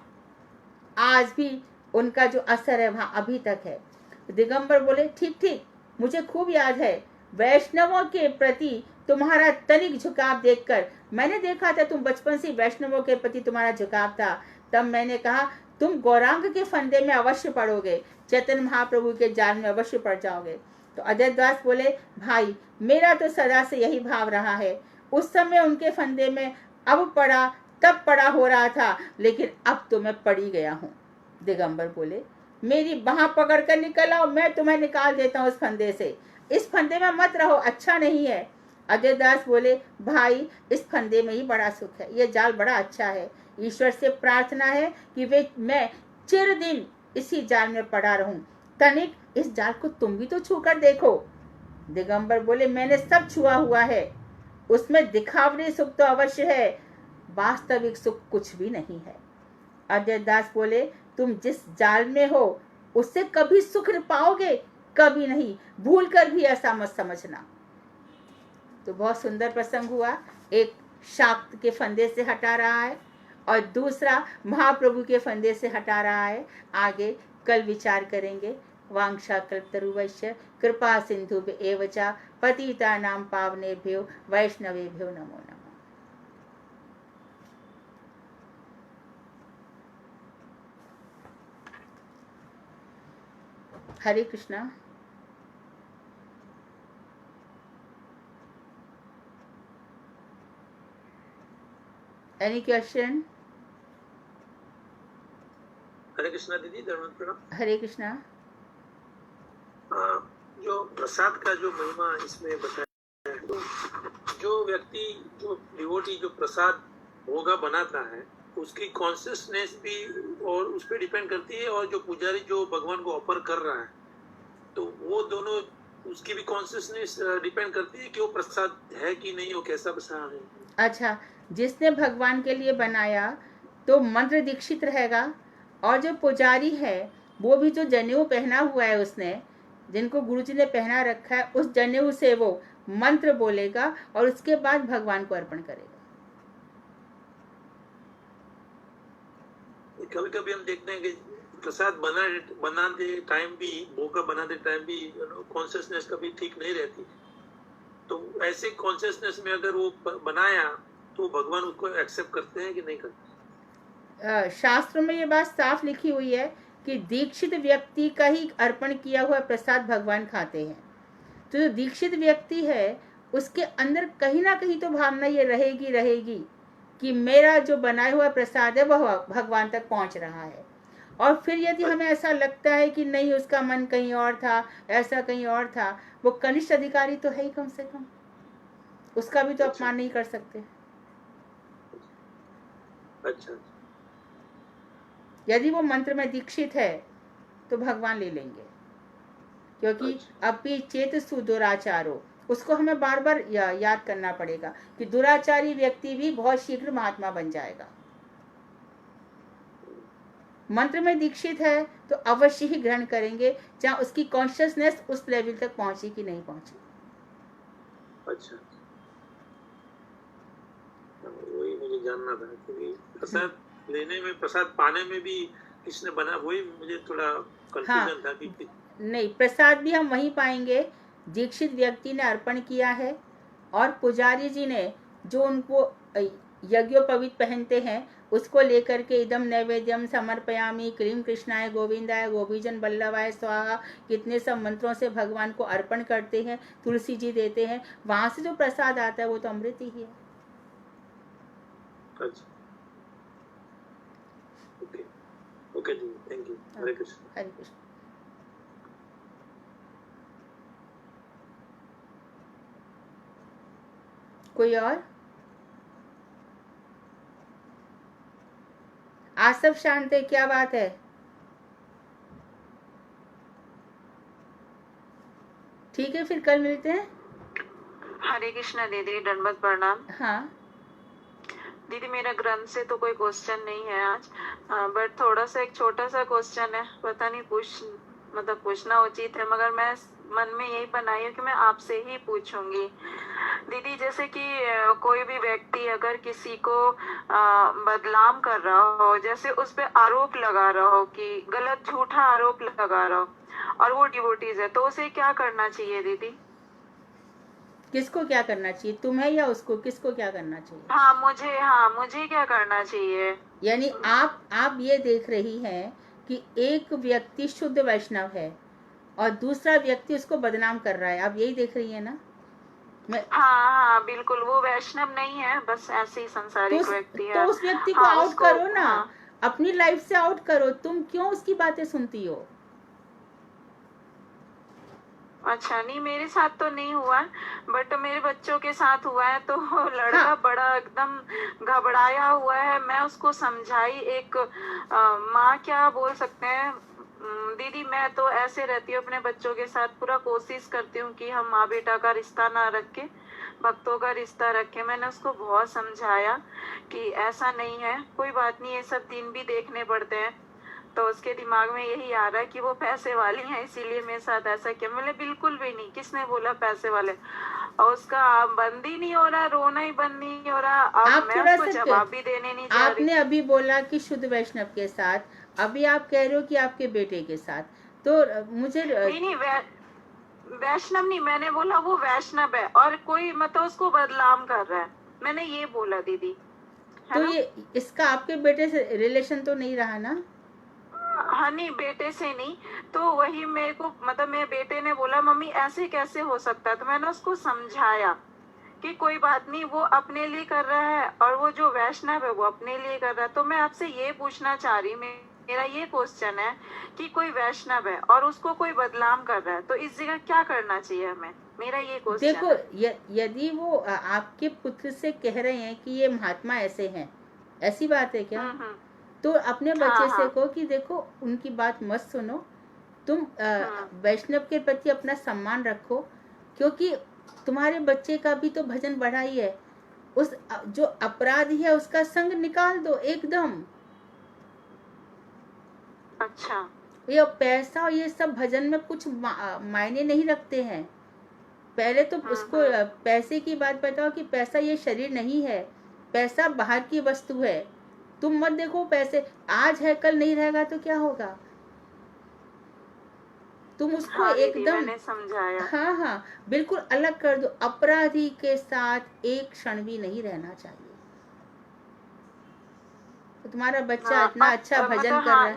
आज भी उनका जो असर है वहां अभी तक है। दिगंबर बोले, ठीक ठीक, मुझे खूब याद है। वैष्णवों के प्रति तुम्हारा तनिक झुकाव देखकर, मैंने देखा था तुम बचपन से वैष्णवों के प्रति तुम्हारा झुकाव था। तब मैंने कहा तुम गौरांग के फंदे में अवश्य पड़ोगे, चैतन्य महाप्रभु के जाल में अवश्य पड़ जाओगे। तो अद्वैत दास बोले, भाई मेरा तो सदा से यही भाव रहा है। उस समय उनके फंदे में अब पड़ा तब पड़ा हो रहा था, लेकिन अब तो मैं पड़ी गया हूँ। दिगंबर बोले, मेरी बाह पकड़ कर निकल आओ, मैं तुम्हें निकाल देता हूँ उस फंदे से। इस फंदे में मत रहो, अच्छा नहीं है। अजय दास बोले, भाई इस फंदे में ही बड़ा सुख है, ये जाल बड़ा अच्छा है। ईश्वर से प्रार्थना है कि मैं चिरदिन इसी जाल में पड़ा रहूं। तनिक इस जाल को तुम भी तो छू कर देखो। दिगंबर बोले, मैंने सब छुआ हुआ है, उसमें दिखावटी सुख तो अवश्य है, वास्तविक सुख कुछ भी नहीं है। अजय दास बोले, तुम जिस जाल में हो उससे कभी सुख पाओगे? कभी नहीं, भूल कर भी ऐसा मत समझना। तो बहुत सुंदर प्रसंग हुआ। एक शाक्त के फंदे से हटा रहा है और दूसरा महाप्रभु के फंदे से हटा रहा है। आगे कल विचार करेंगे। वांछा कल्पतरुवैश्य कृपा सिंधु एव च पतितानां पावनेभ्यो वैष्णवेभ्यो नमो नमः। हरे कृष्णा। Any question? हरे कृष्णा दीदी, धन्यवाद प्रणाम। हरे कृष्णा। जो प्रसाद का जो महिमा इसमें बताया है, तो जो व्यक्ति, जो डिवोटी जो प्रसाद भोगा बनाता है, उसकी कॉन्शियसनेस भी और उस पर डिपेंड करती है, और जो पुजारी जो भगवान को ऑफर कर रहा है, तो वो दोनों, उसकी भी कॉन्शियसनेस डिपेंड करती है कि वो प्रसाद है कि नहीं, वो कैसा प्रसाद है। अच्छा, जिसने भगवान के लिए बनाया तो मंत्र दीक्षित रहेगा, और जो पुजारी है वो भी जो जनेऊ पहना हुआ है, उसने जिनको गुरुजी ने पहना रखा है, उस जनेऊ से वो मंत्र बोलेगा और उसके बाद भगवान को अर्पण करेगा। कभी कभी हम देखते हैं कि प्रसाद बनाते टाइम भी, भोगा बनाते टाइम भी कॉन्शियसनेस कभी ठीक नहीं रहती। तो ऐसे कॉन्शियसनेस में अगर वो बनाया तो भगवान उसको एक्सेप्ट करते हैं कि नहीं करते? शास्त्र में ये बात साफ लिखी हुई है कि दीक्षित व्यक्ति का ही अर्पण किया हुआ प्रसाद भगवान खाते हैं। तो जो दीक्षित व्यक्ति है उसके अंदर कहीं ना कहीं तो भावना ये रहेगी कि मेरा जो बनाया हुआ प्रसाद है वह भगवान तक पहुंच रहा है। और फिर यदि हमें ऐसा लगता है कि नहीं, उसका मन कहीं और था, ऐसा कहीं और था, वो कनिष्ठ अधिकारी तो है ही, कम से कम उसका भी तो अच्छा अपमान नहीं कर सकते। अच्छा यदि वो मंत्र में दीक्षित है तो भगवान ले लेंगे, क्योंकि अच्छा अपि चेत सुदुराचारो, उसको हमें बार बार याद करना पड़ेगा कि दुराचारी व्यक्ति भी बहुत शीघ्र महात्मा बन जाएगा। मंत्र में दीक्षित है तो अवश्य ही ग्रहण करेंगे, जहाँ उसकी कॉन्शियसनेस उस लेवल तक पहुंची कि नहीं पहुंची। अच्छा, वही मुझे जानना था, क्योंकि प्रसाद लेने में, प्रसाद पाने में भी किसने बना, वही मुझे थोड़ा कंफ्यूजन था कि नहीं, प्रसाद भी हम वहीं पाएंगे, दीक्षित व्यक्ति ने अर्पण किया है और पुजारी जी ने जो उनको यज्ञोपवीत पहनते हैं उसको लेकर के इदम नैवेद्यम समर्पयामि क्लीम कृष्णाय गोविंदाय गोपीजन वल्लभाय स्वाहा, कितने सब मंत्रों से भगवान को अर्पण करते हैं, तुलसी जी देते हैं, वहां से जो प्रसाद आता है वो तो अमृत ही है। अच्छा, ओके ओके जी, थैंक यू। हरे कृष्ण। हरे कृष्ण। कोई और? आज सब शांत है, क्या बात है? ठीक है, फिर कल मिलते हैं। हरे कृष्णा दीदी, दंडवत प्रणाम। हाँ दीदी, मेरा ग्रंथ से तो कोई क्वेश्चन नहीं है आज, बट थोड़ा सा एक छोटा सा क्वेश्चन है, पता नहीं पूछना उचित है, मगर मैं मन में यही बनाई हूँ कि मैं आपसे ही पूछूंगी। दीदी, जैसे कि कोई भी व्यक्ति अगर किसी को बदनाम कर रहा हो, जैसे उस पे आरोप लगा रहा हो कि गलत झूठा आरोप लगा रहा हो, और वो डिवोटीज है, तो उसे क्या करना चाहिए दीदी? किसको क्या करना चाहिए, तुम्हें या उसको? किसको क्या करना चाहिए? मुझे क्या करना चाहिए? यानी आप ये देख रही हैं कि एक व्यक्ति शुद्ध वैष्णव है और दूसरा व्यक्ति उसको बदनाम कर रहा है, आप यही देख रही है ना? हाँ, बिल्कुल, वो वैष्णव नहीं है, बस ऐसे ही संसारिक व्यक्ति है। तो उस व्यक्ति को आउट करो ना, अपनी लाइफ से आउट करो। तुम क्यों उसकी बातें सुनती हो? अच्छा, नहीं, मेरे साथ तो नहीं हुआ है, बट मेरे बच्चों के साथ हुआ है। तो लड़का बड़ा एकदम घबराया हुआ है, मैं उसको समझाई, एक माँ क्या बोल सकते हैं दीदी, मैं तो ऐसे रहती हूँ अपने बच्चों के साथ, पूरा कोशिश करती हूँ कि हम माँ बेटा का रिश्ता ना रखे, भक्तों का रिश्ता रखे। मैंने उसको बहुत समझाया कि ऐसा नहीं है, कोई बात नहीं, ये सब दिन भी देखने पड़ते हैं। तो उसके दिमाग में यही आ रहा है कि वो पैसे वाली हैं, इसीलिए मेरे साथ ऐसा किया। मैंने बिल्कुल भी नहीं, किसने बोला पैसे वाले? और उसका बंद ही नहीं हो रहा, रोना ही बंद नहीं हो रहा। अब मैं उसको जवाब भी देने नहीं जा रही। आपने अभी बोला कि शुद्ध वैष्णव के साथ, अभी आप कह रहे हो कि आपके बेटे के साथ, तो मुझे नहीं, वैष्णव नहीं, मैंने बोला वो वैष्णव है और कोई मतलब उसको बदनाम कर रहा है, मैंने ये बोला दीदी। तो ये इसका आपके बेटे से रिलेशन तो नहीं रहा ना? हाँ, नहीं, बेटे से नहीं। तो वही मेरे को मतलब मेरे बेटे ने बोला मम्मी ऐसे कैसे हो सकता है, तो मैंने उसको समझाया कि कोई बात नहीं, वो अपने लिए कर रहा है और वो जो वैष्णव है वो अपने लिए कर रहा है। तो मैं आपसे ये पूछना चाह रही, मेरा ये क्वेश्चन है कि कोई वैष्णव है और उसको कोई बदनाम कर रहा है, तो इस जगह क्या करना चाहिए हमें? मेरा ये क्वेश्चन। देखो, यदि वो आपके पुत्र से कह रहे हैं कि ये महात्मा ऐसे हैं, ऐसी बात है क्या? तो अपने बच्चे से कहो कि देखो, उनकी बात मत सुनो, तुम वैष्णव के प्रति अपना सम्मान रखो, क्योंकि तुम्हारे बच्चे का भी तो भजन बढ़ा ही है। उस जो अपराधी है उसका संग निकाल दो एकदम। अच्छा, ये पैसा और ये सब भजन में कुछ मायने नहीं रखते हैं। पहले तो उसको पैसे की बात बताओ कि पैसा ये शरीर नहीं है, पैसा बाहर की वस्तु है। तुम मत देखो पैसे आज है कल नहीं रहेगा तो क्या होगा। तुम उसको एकदम मैंने समझाया। हाँ, बिल्कुल अलग कर दो। अपराधी के साथ एक क्षण भी नहीं रहना चाहिए। तो तुम्हारा बच्चा इतना अच्छा भजन कर रहा है,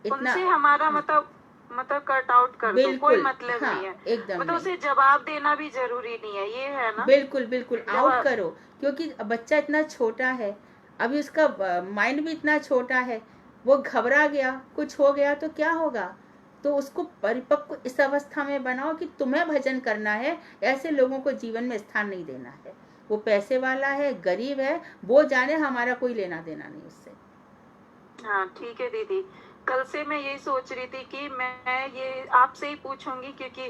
इतना उनसे हमारा मतलब मतलब कट आउट कर दो, कोई बिल्कुल, मतलब हाँ, नहीं है। एकदम मतलब नहीं। उसे जवाब देना भी जरूरी नहीं है, ये है ना। बिल्कुल बिल्कुल आउट जवाब करो, क्योंकि बच्चा इतना छोटा है, अभी उसका माइंड भी इतना छोटा है, वो घबरा गया, कुछ हो गया तो क्या होगा। तो उसको परिपक्व इस अवस्था में बनाओ कि तुम्हें भजन करना है, ऐसे लोगों को जीवन में स्थान नहीं देना है। वो पैसे वाला है, गरीब है, वो जाने, हमारा कोई लेना देना नहीं उससे। हाँ ठीक है दीदी, कल से मैं यही सोच रही थी कि मैं ये आपसे ही पूछूंगी, क्योंकि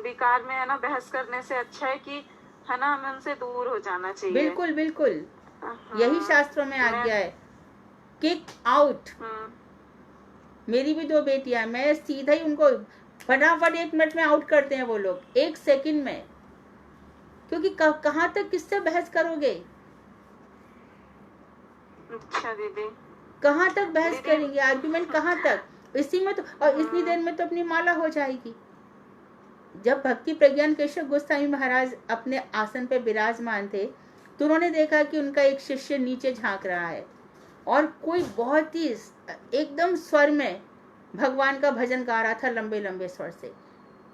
बेकार में है ना बहस करने से अच्छा है कि है ना हमें उनसे दूर हो जाना चाहिए। बिल्कुल बिल्कुल, यही हाँ, शास्त्रों में मैं आज्ञा है, किक आउट। हम्म, मेरी भी 2 बेटियां, मैं सीधा ही उनको फटाफट 1 मिनट में आउट करते हैं वो लोग, 1 सेकंड में। क्योंकि कहाँ तक किससे बहस करोगे, अच्छा दीदी। कहाँ तक बहस दीदी करेंगे, आर्ग्यूमेंट कहाँ तक। इसी में तो, और इतनी देर में तो अपनी माला हो जाएगी। जब भक्ति प्रज्ञान केशव गोस्वामी महाराज अपने आसन पे विराजमान थे, तो उन्होंने देखा कि उनका एक शिष्य नीचे झांक रहा है और कोई बहुत ही एकदम स्वर में भगवान का भजन गा रहा था, लंबे लंबे स्वर से।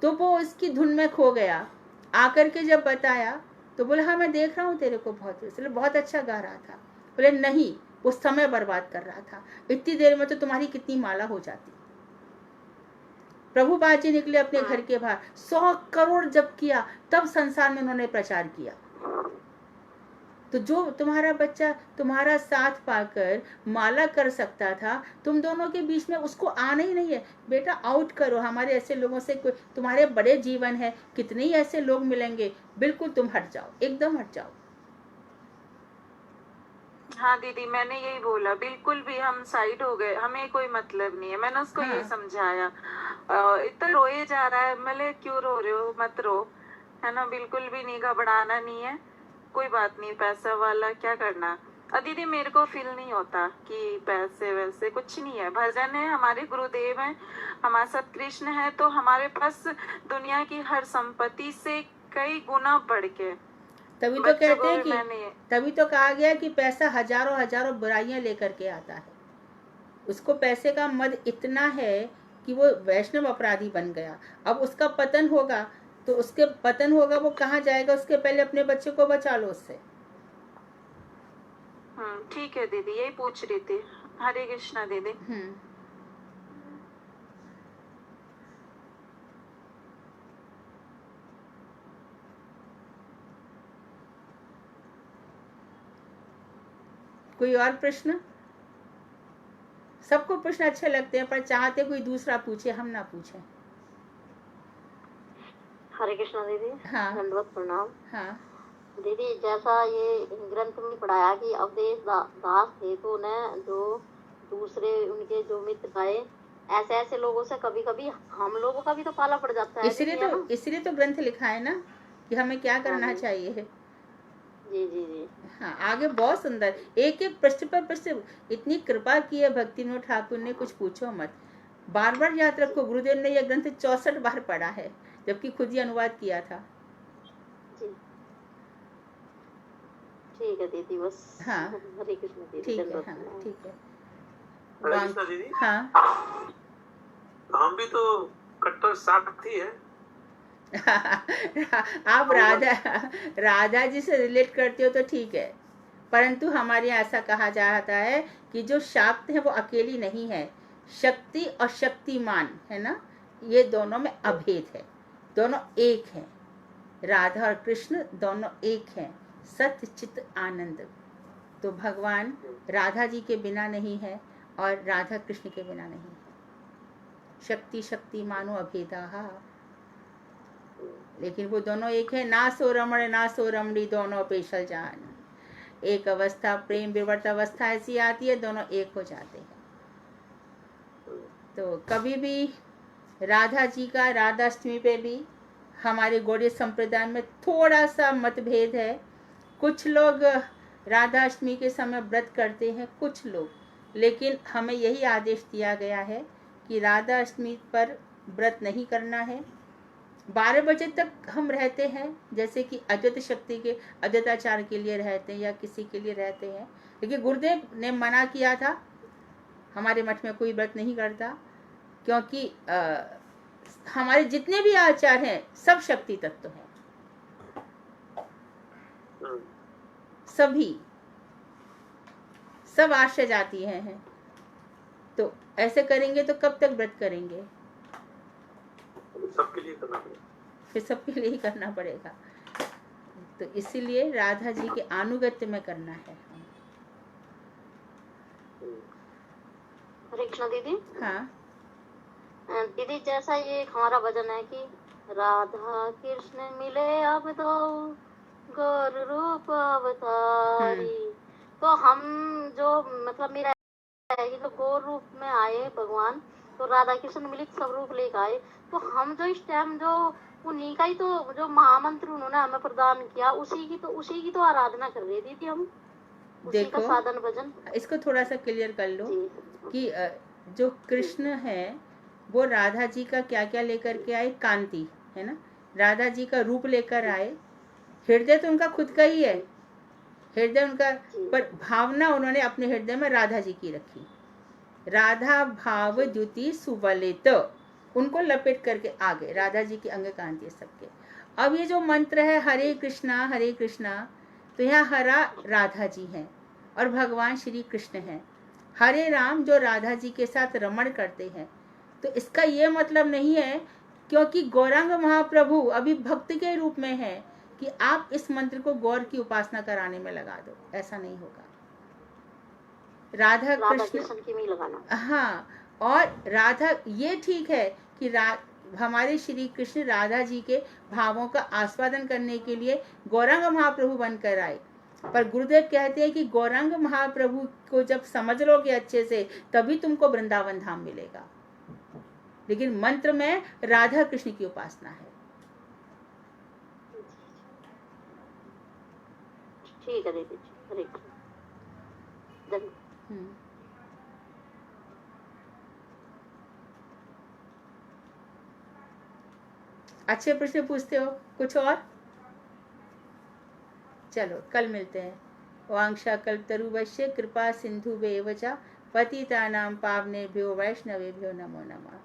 तो वो उसकी धुन में खो गया। आकर के जब बताया तो बोला, हाँ मैं देख रहा हूँ तेरे को, बहुत अच्छा गा रहा था। बोले नहीं, वो समय बर्बाद कर रहा था, इतनी देर में तो तुम्हारी कितनी माला हो जाती। प्रभु बाजी निकले अपने घर के बाहर, 100 करोड़ जब किया, तब संसार में उन्होंने प्रचार किया। तो जो तुम्हारा बच्चा तुम्हारा साथ पाकर माला कर सकता था, तुम दोनों के बीच में उसको आना ही नहीं है। बेटा आउट करो, हमारे ऐसे लोगों से कोई, तुम्हारे बड़े जीवन है, कितने ही ऐसे लोग मिलेंगे, बिल्कुल तुम हट जाओ, एकदम हट जाओ। हाँ दीदी, मैंने यही बोला, बिल्कुल भी हम साइड हो गए, हमें कोई मतलब नहीं है। मैंने उसको हाँ। ये समझाया। इतना रोए जा रहा है, मैंने क्यों रो रहे हो, मत रो, है ना, बिल्कुल भी नहीं, घबराना नहीं है, कोई बात नहीं, पैसा वाला क्या करना। दीदी मेरे को फील नहीं होता कि पैसे वैसे कुछ नहीं है, भजन है, हमारे गुरुदेव हैं, हमारे साथ कृष्ण है, तो हमारे पास दुनिया की हर संपत्ति से कई गुना बढ़ के। तभी तो बच्चों कहते को हैं भी कि, मैंने तभी तो कहा गया कि पैसा हजारों हजारों बुराइयां लेकर के आता है। उसको पैसे का मद इतना है कि वो वैष्णव अपराधी बन गया। अब उसका पतन होगा, तो उसके पतन होगा, वो कहाँ जाएगा, उसके पहले अपने बच्चे को बचा लो उससे। ठीक है दीदी, यही पूछ रही थी। हरे कृष्णा दीदी। कोई और प्रश्न? सबको प्रश्न अच्छे लगते हैं, पर चाहते कोई दूसरा पूछे, हम ना पूछे। हरे कृष्णा दीदी। हाँ। दंडवत प्रणाम। हाँ दीदी, जैसा ये ग्रंथ में पढ़ाया कि अवधेश दास थे, तो न जो दूसरे उनके जो मित्र आए, ऐसे ऐसे लोगों से कभी कभी हम लोगों का भी तो पाला पड़ जाता है। इसलिए तो ग्रंथ लिखा है ना, कि हमें क्या करना चाहिए। जी जी जी। हाँ, आगे बहुत सुंदर, एक एक पृष्ठ पर पृष्ठ इतनी कृपा की है भक्ति विनोद ठाकुर ने, कुछ पूछो मत। बार बार याद रखो, गुरुदेव ने यह ग्रंथ 64 बार पढ़ा है, जबकि खुद ही अनुवाद किया था। ठीक है दीदी, बस। हाँ हरे कृष्ण दीदी। ठीक है। हाँ ठीक है। हरे कृष्णा दीदी। हाँ हम भी तो कट्टर साथी है। आप राधा जी से रिलेट करते हो तो ठीक है, परंतु हमारे यहाँ ऐसा कहा जाता है कि जो शाक्त है वो अकेली नहीं है, शक्ति और शक्तिमान है ना, ये दोनों में अभेद है, दोनों एक हैं। राधा और कृष्ण दोनों एक हैं, सत्य चित आनंद। तो भगवान राधा जी के बिना नहीं है और राधा कृष्ण के बिना नहीं है। शक्ति शक्तिमानो अभेदा, लेकिन वो दोनों एक है। ना सो रमण ना सो रमणी, दोनों पेशल जान। एक अवस्था प्रेम विवर्त अवस्था ऐसी आती है, दोनों एक हो जाते हैं। तो कभी भी राधा जी का राधाष्टमी पे भी हमारे गौड़ीय संप्रदाय में थोड़ा सा मतभेद है। कुछ लोग राधाष्टमी के समय व्रत करते हैं, कुछ लोग, लेकिन हमें यही आदेश दिया गया है कि राधाष्टमी पर व्रत नहीं करना है। 12 बजे तक हम रहते हैं, जैसे कि अद्वैत शक्ति के अद्वैताचार्य के लिए रहते हैं या किसी के लिए रहते हैं, लेकिन गुरुदेव ने मना किया था, हमारे मठ में कोई व्रत नहीं करता। क्योंकि हमारे जितने भी आचार हैं सब शक्ति तत्व हैं, सभी सब आश्रय जाती हैं। तो ऐसे करेंगे तो कब तक व्रत करेंगे? सबके लिए करना पड़ेगा, फिर सबके लिए ही करना पड़ेगा। तो इसीलिए राधा जी के अनुगत्य में करना है। हरे कृष्णा दीदी। हाँ दीदी, जैसा ये एक हमारा भजन है कि राधा कृष्ण मिले अब तो गौर रूप अवतारी, तो हम जो मतलब मेरा है कि जो गौर रूप में आए भगवान, तो राधा कृष्ण मिलित सब रूप लेकर आए, तो हम जो इस टाइम जो उन्हीं का ही तो जो महामंत्र उन्होंने हमें प्रदान किया, उसी की तो आराधना कर रही थी हम, उसी का साधन भजन। इसको थोड़ा सा क्लियर कर लो कि जो कृष्ण है वो राधा जी का क्या क्या लेकर के आए? कांति है ना, राधा जी का रूप लेकर आए। हृदय तो उनका खुद का ही है, हृदय उनका, पर भावना उन्होंने अपने हृदय में राधा जी की रखी। राधा भाव द्युति सुवलित, उनको लपेट करके आगे राधा जी की अंग कांति सबके। अब ये जो मंत्र है हरे कृष्णा, तो यहाँ हरा राधा जी हैं और भगवान श्री कृष्ण हैं। हरे राम जो राधा जी के साथ रमण करते हैं। तो इसका ये मतलब नहीं है क्योंकि गौरांग महाप्रभु अभी भक्त के रूप में है कि आप इस मंत्र को गौर की उपासना कराने में लगा दो, ऐसा नहीं होगा। राधा कृष्ण की में लगाना। हाँ, और राधा, ये ठीक है कि हमारे श्री कृष्ण राधा जी के भावों का आस्वादन करने के लिए गौरांग महाप्रभु बनकर आए, पर गुरुदेव कहते हैं कि गौरांग महाप्रभु को जब समझ लोगे अच्छे से तभी तुमको वृंदावन धाम मिलेगा। लेकिन मंत्र में राधा कृष्ण की उपासना है। ठीक है दीदी, हरे कृष्ण। अच्छे प्रश्न पूछते हो, कुछ और? चलो कल मिलते हैं। वांक्षा कल्पतरुवश्य कृपा सिंधुवेव च पतितानां पावनेभ्यो वैष्णवेभ्यो नमो नमः।